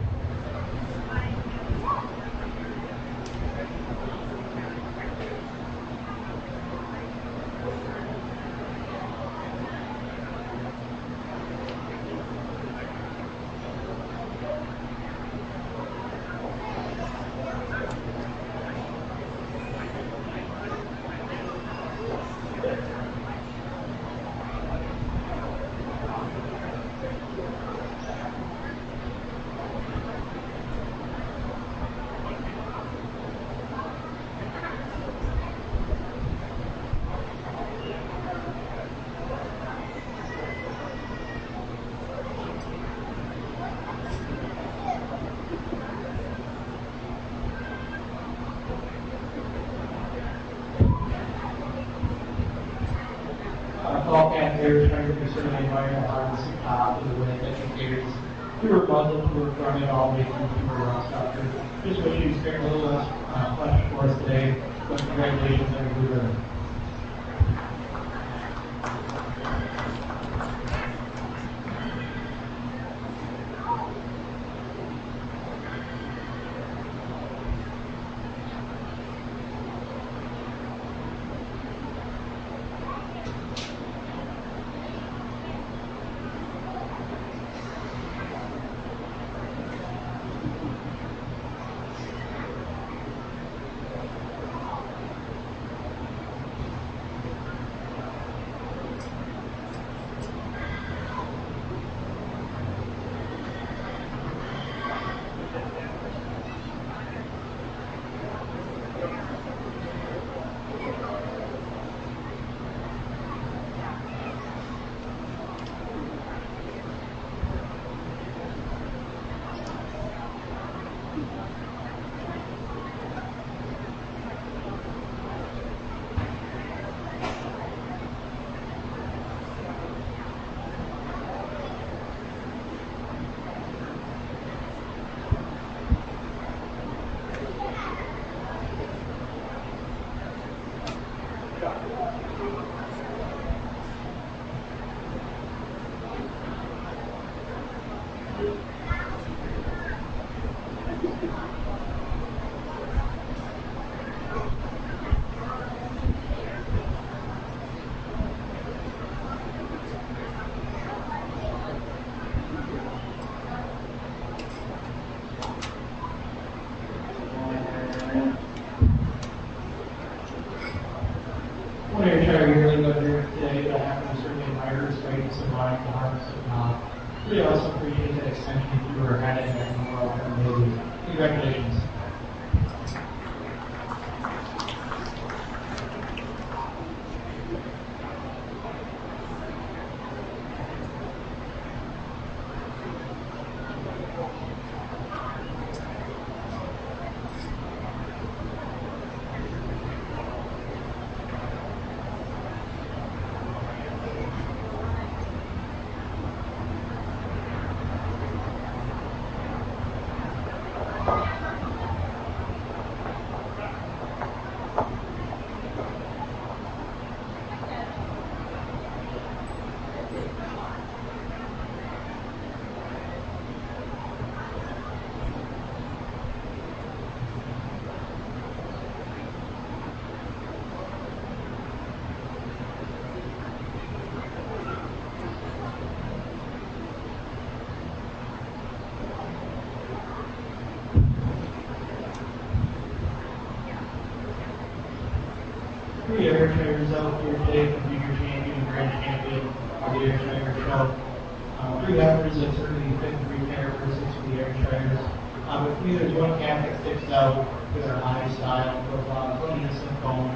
All cat players trying to certainly admire the hardness and top of the way that she carries. We were muzzled, we were from it all the way through to her rock doctor. Just wish she was spared a little less flesh for us today, but congratulations on your blue ribbon. One area I really love here today that I happen to certainly admire is greatness of mind, the harvest of God. Really also appreciate that extension if you were heading there in the world and maybe. Congratulations. Three air trainers out here today, the future champion, grand champion of the air trainer show. Three efforts that certainly fit three characteristics of the air trainers. But for me, there's one cat that sticks out with her high style profile, one innocent bone,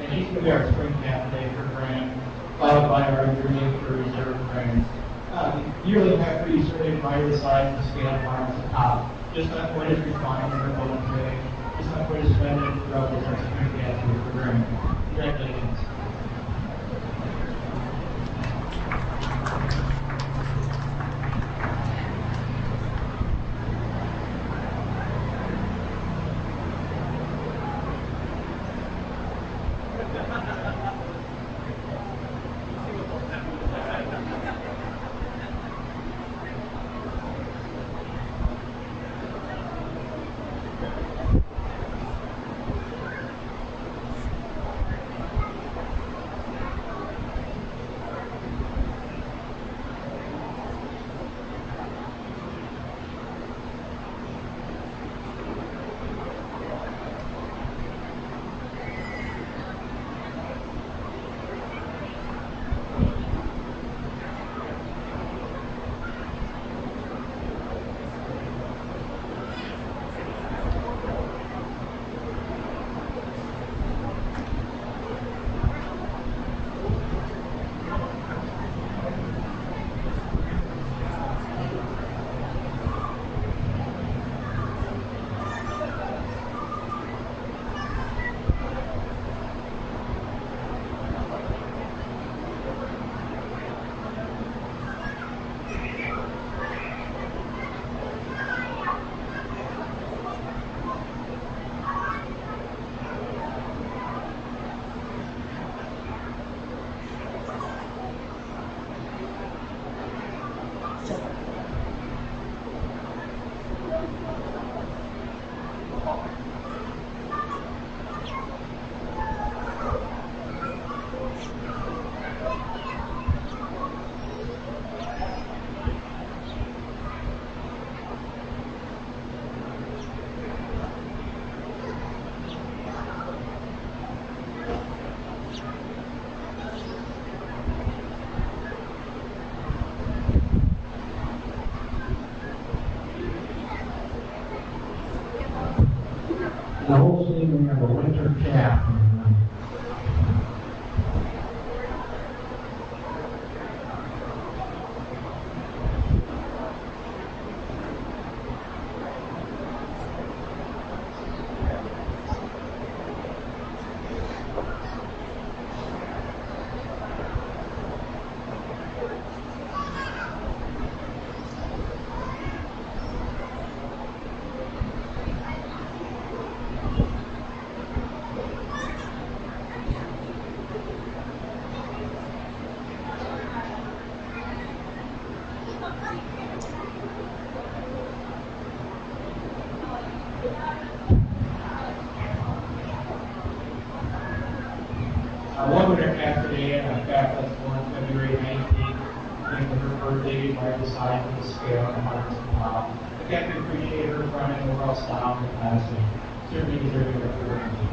and she's going to be our spring cat today for grand, followed by our intermediate for reserve grand. Yearly pet for you certainly admire the size and scale of Barron at the top. Just not quite as refined in her bone today. Just not quite as splendid throughout this our spring cat here for grand. Congratulations. One winner cat today, and a cat that's born February 19th, named her birthday, right beside the scale and hearts and top. I got to appreciate her running overall style and class, and certainly deserving of her ranking.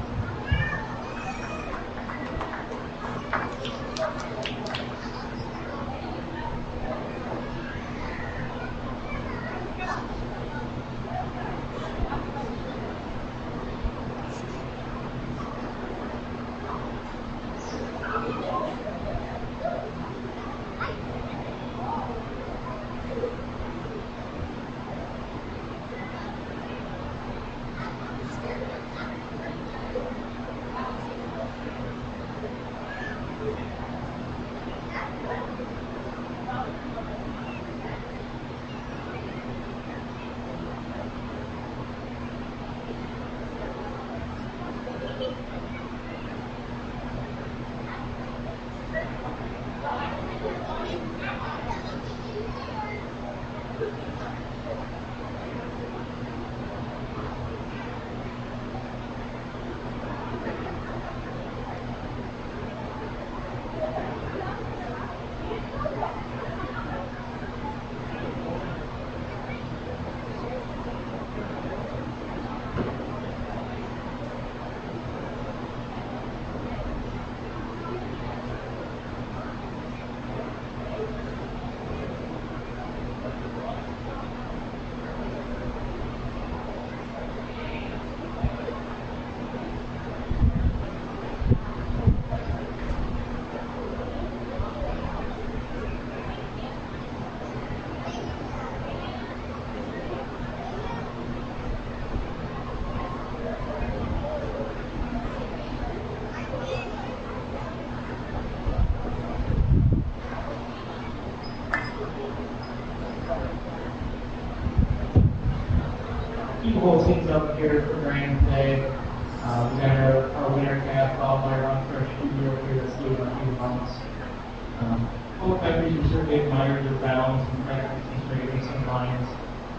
Few whole things up here for grand today. We got our winter cat, Barron, fresh studio here that's doing a few months. Both countries we certainly admire their balance and practice and straightening some lines.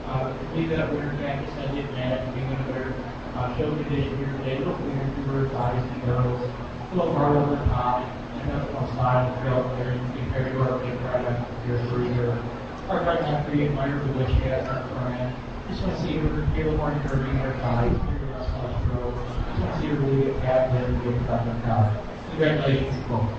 I believe that winter cat just had the advantage of being in their show condition here today. Little cleaner to her thighs and nose, a little hard over the top, and that's one side of the belt there compared to our big right after here for either. Our right after we admire the way she has her front end. Just want to see her feel more encouraging her thighs, feel less cholesterol. Just want to see her really get cat there and get up and down. Congratulations, both.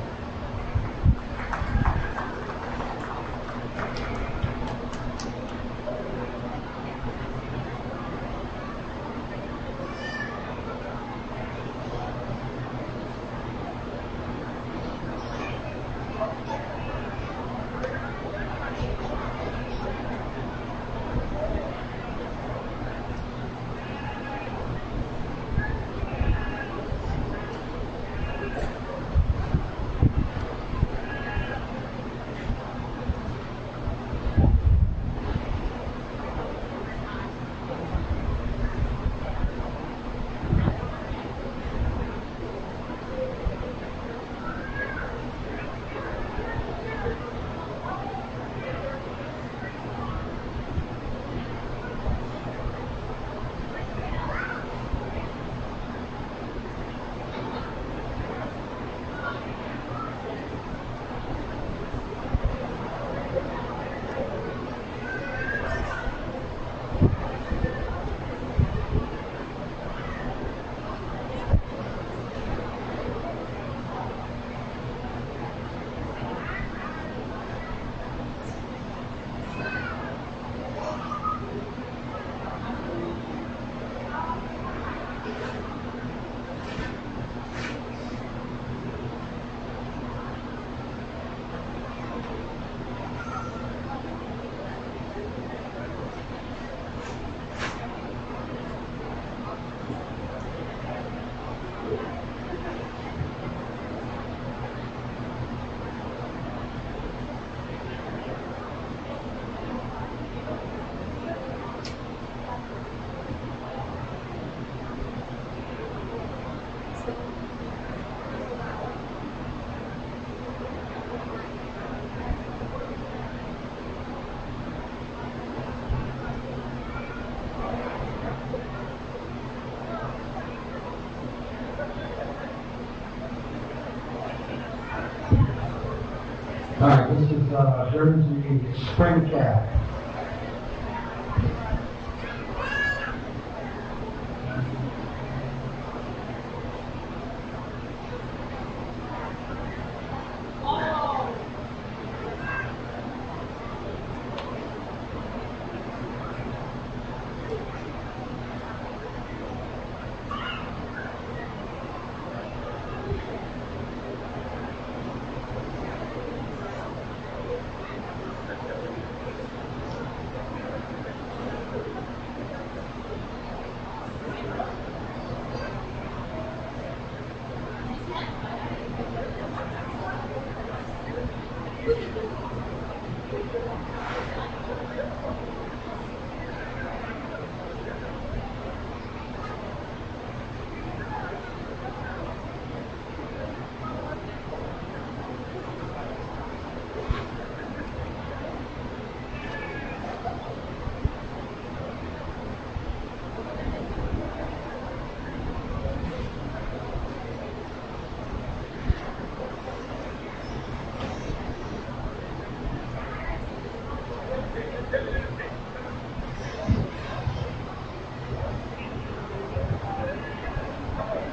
All right, this is Jersey Spring Cat.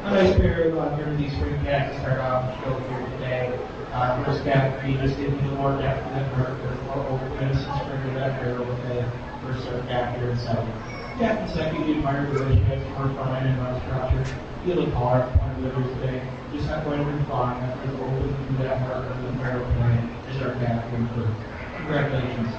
Nice pair of Jersey Spring Cats to start off the show here today. First cat, we just did the award after the for openness and spring that pair with the first cat here in second. Cat in second, you admire the relationship for fine and run structure. You look hard on the livers today. Just not going to be fine after the open through that mark of the barrel plan is our cat here for. Congratulations.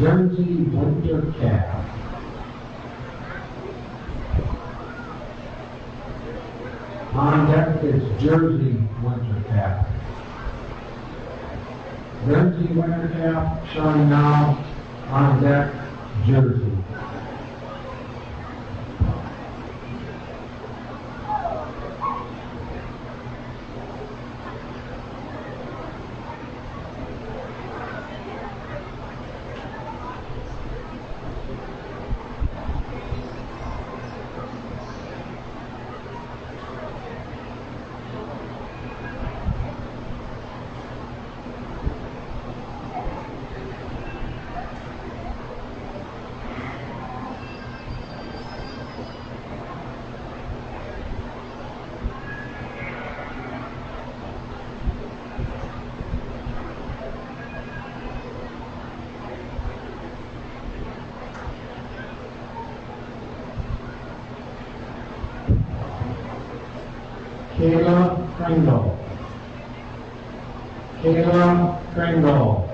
Jersey Winter Cat. On deck is Jersey Winter Cat. Jersey Winter Cat showing now on deck Jersey. Kayla Kringle. Kayla Kringle.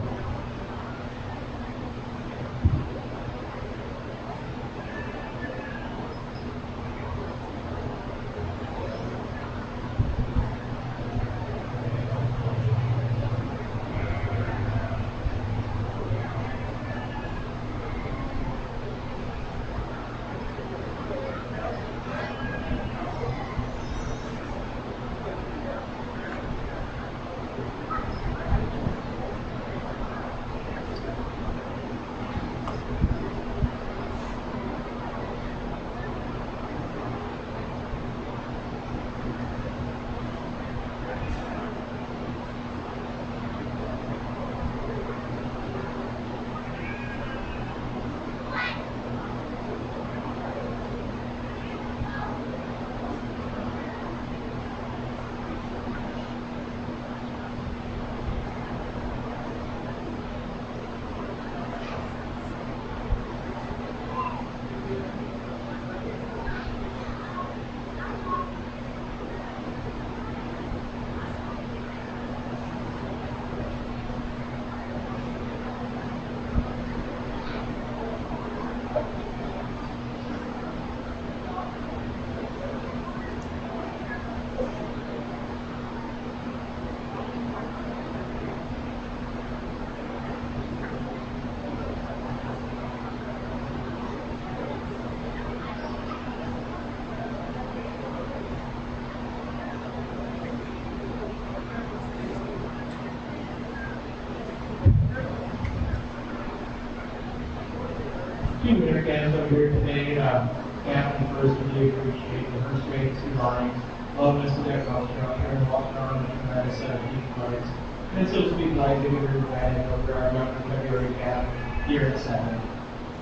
few winter cats over here today. Captain first really appreciate the first grade 2 lines. Love this to their culture out here and walking around with a tremendous set of peak lights. And it's so sweet like to give her granted over our young February cap here at 7.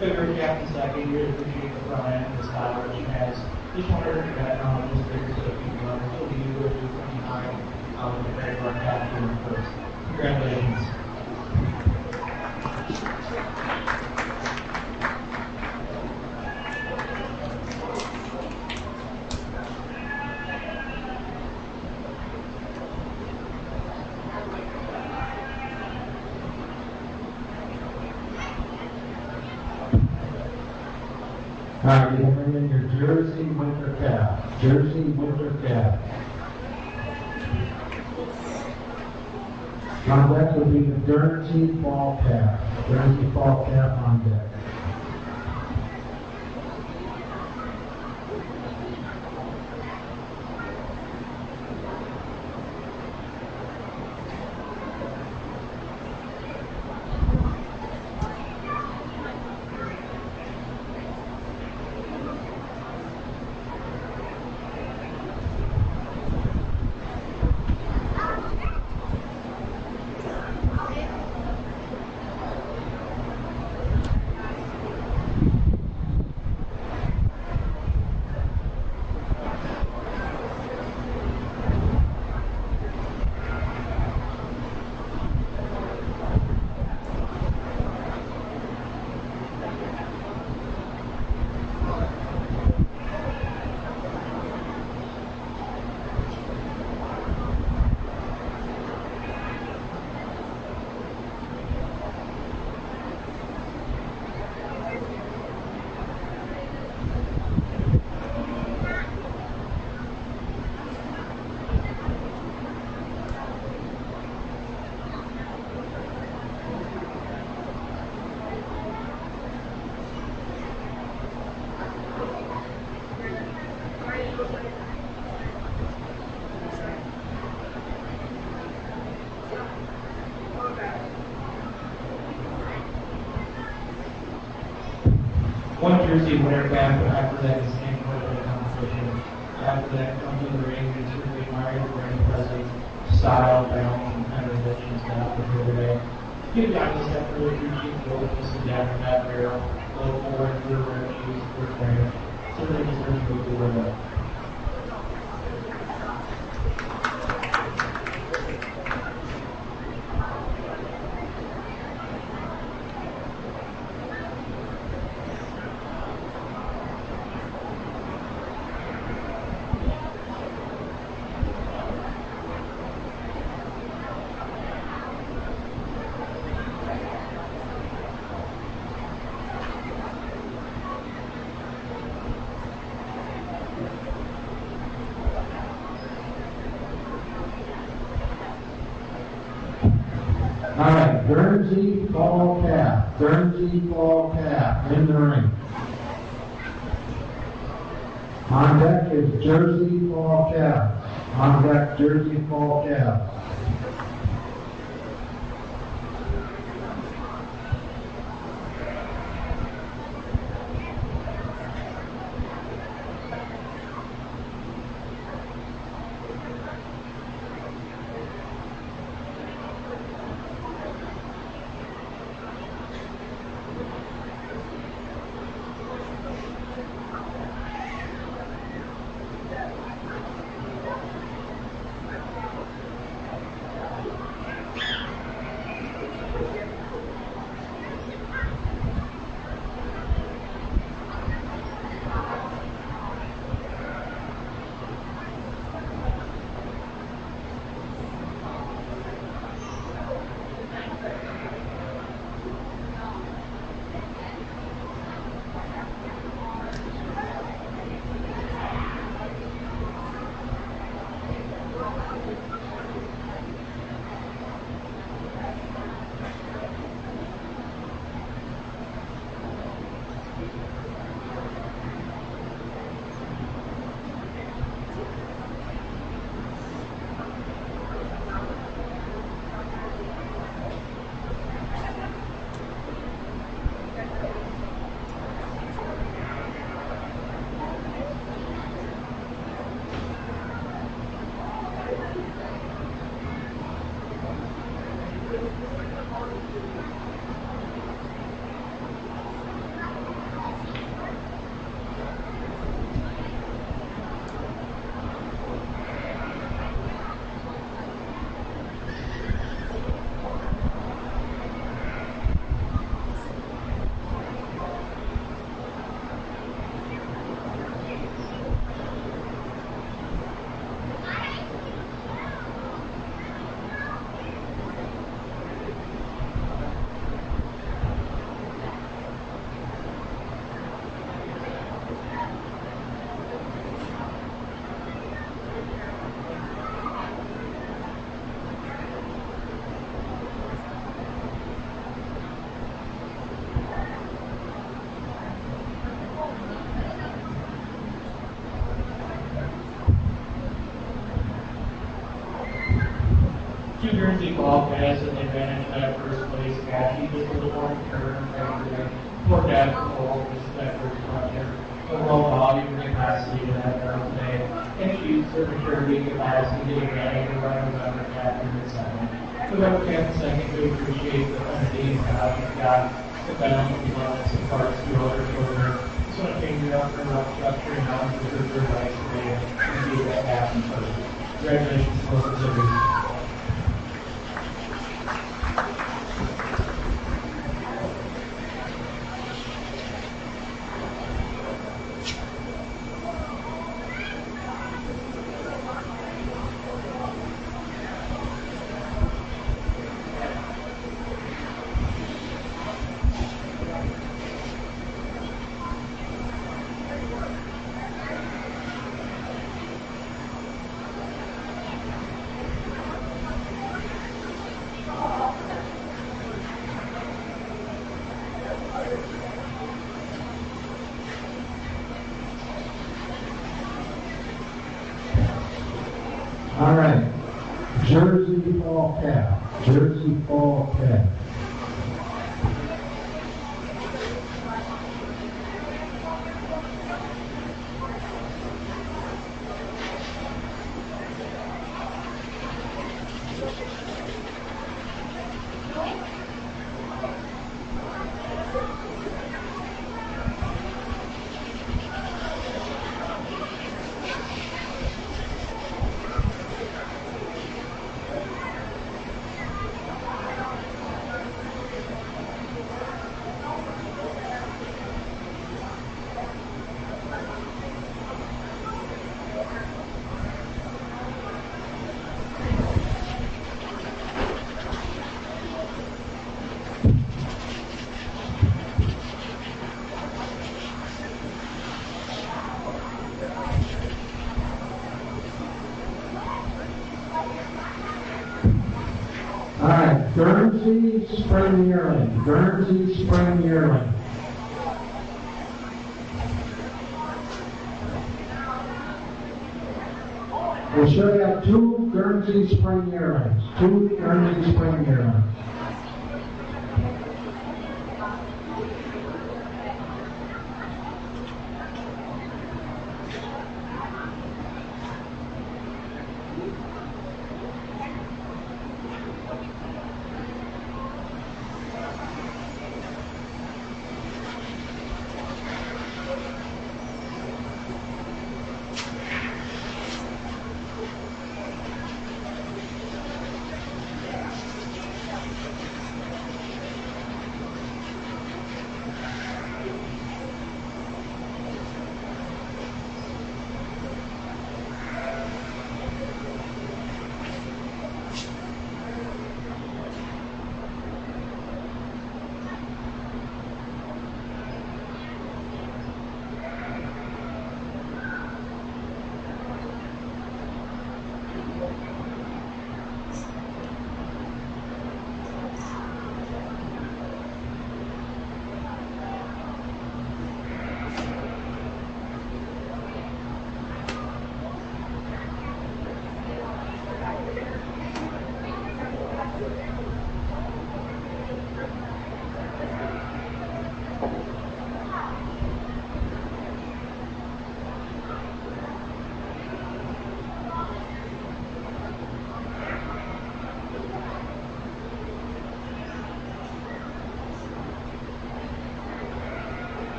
February captain second, we appreciate the front end of the style that she has. Just wanted her to get on with this bigger set of peak lights. She'll be able to do 29 compared to our captain first. Congratulations. All right, you bring in your jersey winter cap. Jersey winter cap. On deck would be the Guernsey fall cap. Guernsey fall cap on deck. One jersey winner cap, but after that is any part of the competition. After that comes in the ring and certainly admired for any presence, style, balance, and kind of additions to have here today. Good job, just have to really appreciate the openness and depth of that barrel. Low forward, rear rim shoes, first trainer. Certainly deserves to be with it. All right, Guernsey fall cap. Guernsey fall cap in the ring. On deck is Jersey fall cap. On deck, Jersey fall cap. Two Guernsey Bobcats and they managed that first place match. He just was a former turn and poor dad control that first project. Overall volume and capacity to that girl today. And she used her maturity and capacity to get advantage of runners under captain and second. So that was half a second to appreciate the understanding how he's got the balance of elements and parts to other shoulder. Just want to change it up for rough structure and now to the third right today and see that happen first. Congratulations, both of you. All right, Jersey Fall Cap, Jersey Fall Cap. All right, Guernsey Spring Yearling, Guernsey Spring Yearling. We'll show you two Guernsey Spring Yearlings, two Guernsey Spring Yearlings.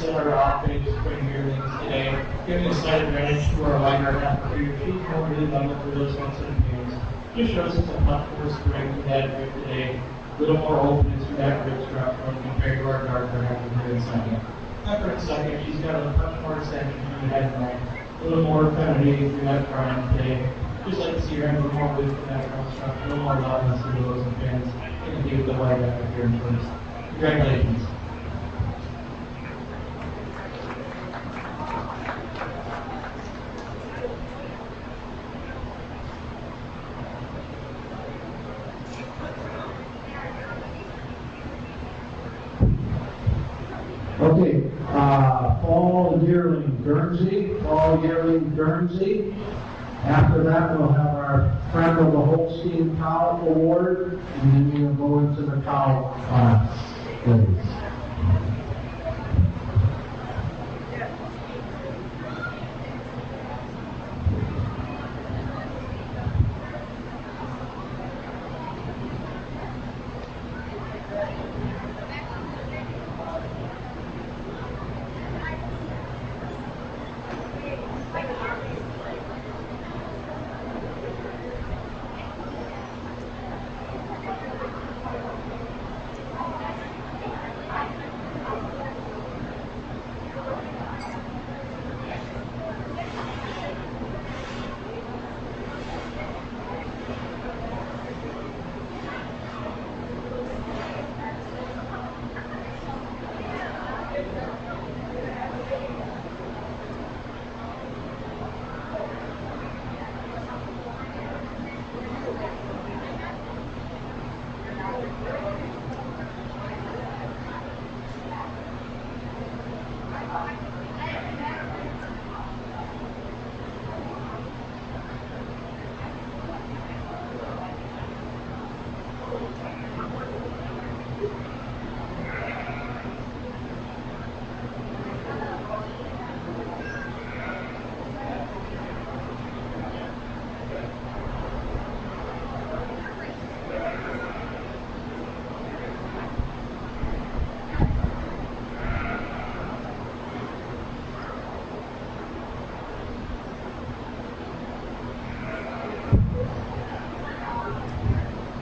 at our off-page spring yearlings today, giving a slight advantage to our lighter half here. She's more really loving for those sensitive things. Just shows us a much more strength in that rib today. A little more openness to that rib structure when compared to our darker half here in second. After a second, she's got a much more extension through the head and neck. A little more femininity through that front today. Just like to see her have a little more width in that front structure, a little more loudness to those and pins. And give the white back here in first. Congratulations. Okay, fall yearling Guernsey. After that, we'll have our Friend of the Holstein Cow Award, and then we'll go into the cow ladies.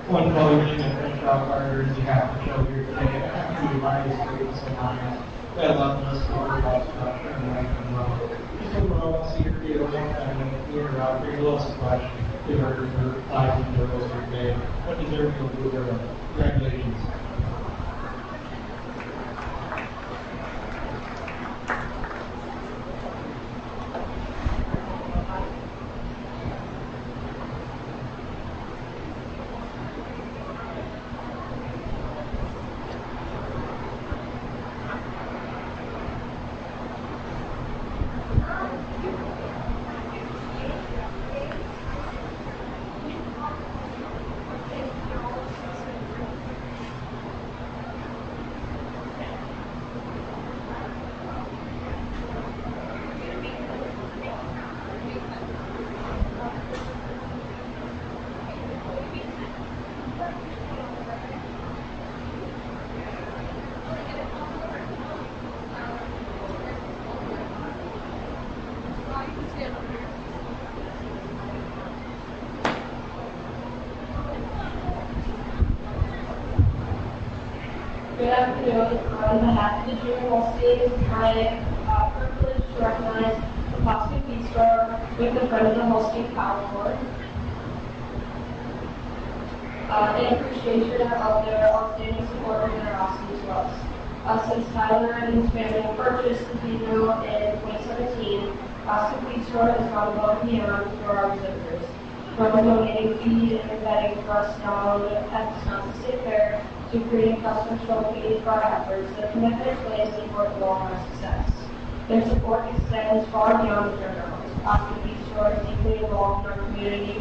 One coloring and French rock garters you have to show here today. I have to be minus 3% lines. That levelness for the rock structure and length and level. Just overall, see your field, one time in the route, bring a little splash, give her thighs and girls here today. What deserve you'll do there. Congratulations. Good afternoon. On behalf of the Junior Holstein, I am privileged to recognize the Plastic Feed Store with the Friend of the Holstein Cow Award. In appreciation of their outstanding support and generosity to us. Since Tyler and his family purchased the feed mill in 2017, Plastic Feed Store has gone above and beyond for our visitors. From donating feed and bedding for us down at the Wisconsin State Fair to creating custom trophies for our efforts, the commitment plays an important role in our success. Their support extends far beyond the journals. Plastic Feed Store is deeply involved in our community,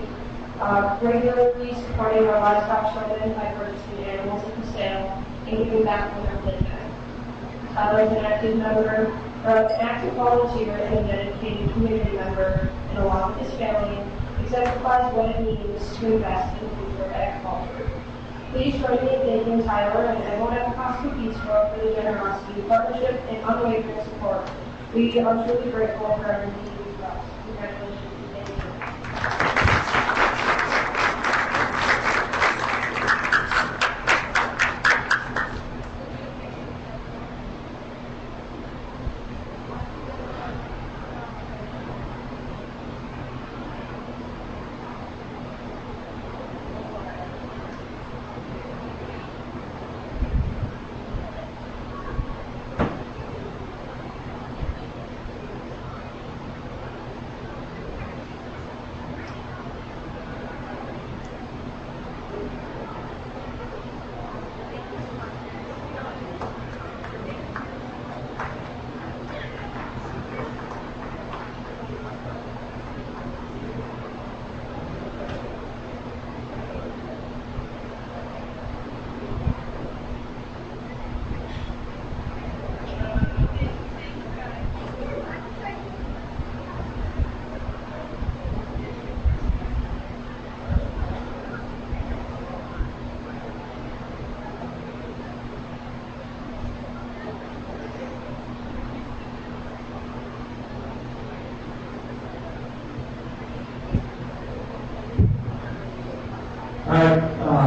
regularly supporting our livestock showmen by purchasing animals at the sale and giving back when they're play time. Tyler is an active volunteer and a dedicated community member, and along with his family, exemplifies what it means to invest in the future of agriculture. Please join me in thanking Tyler and everyone at the Costco Pizza Store for the generosity, partnership, and unwavering support. We are truly grateful for everything you've done. Congratulations and thank you.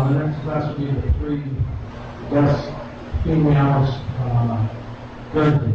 The next class will be the 3 best females Thursday.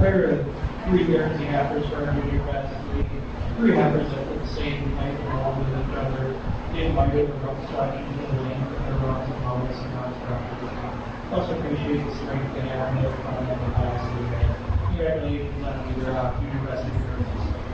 Pair of 3 Guernsey heifers for our new class. 3 heifers that look the same, like along with each other. They might be able to run selection to the lane for their runs and all this and not structures. Also appreciate the strength they have and their fun and the capacity. Congratulations on your future best experiences.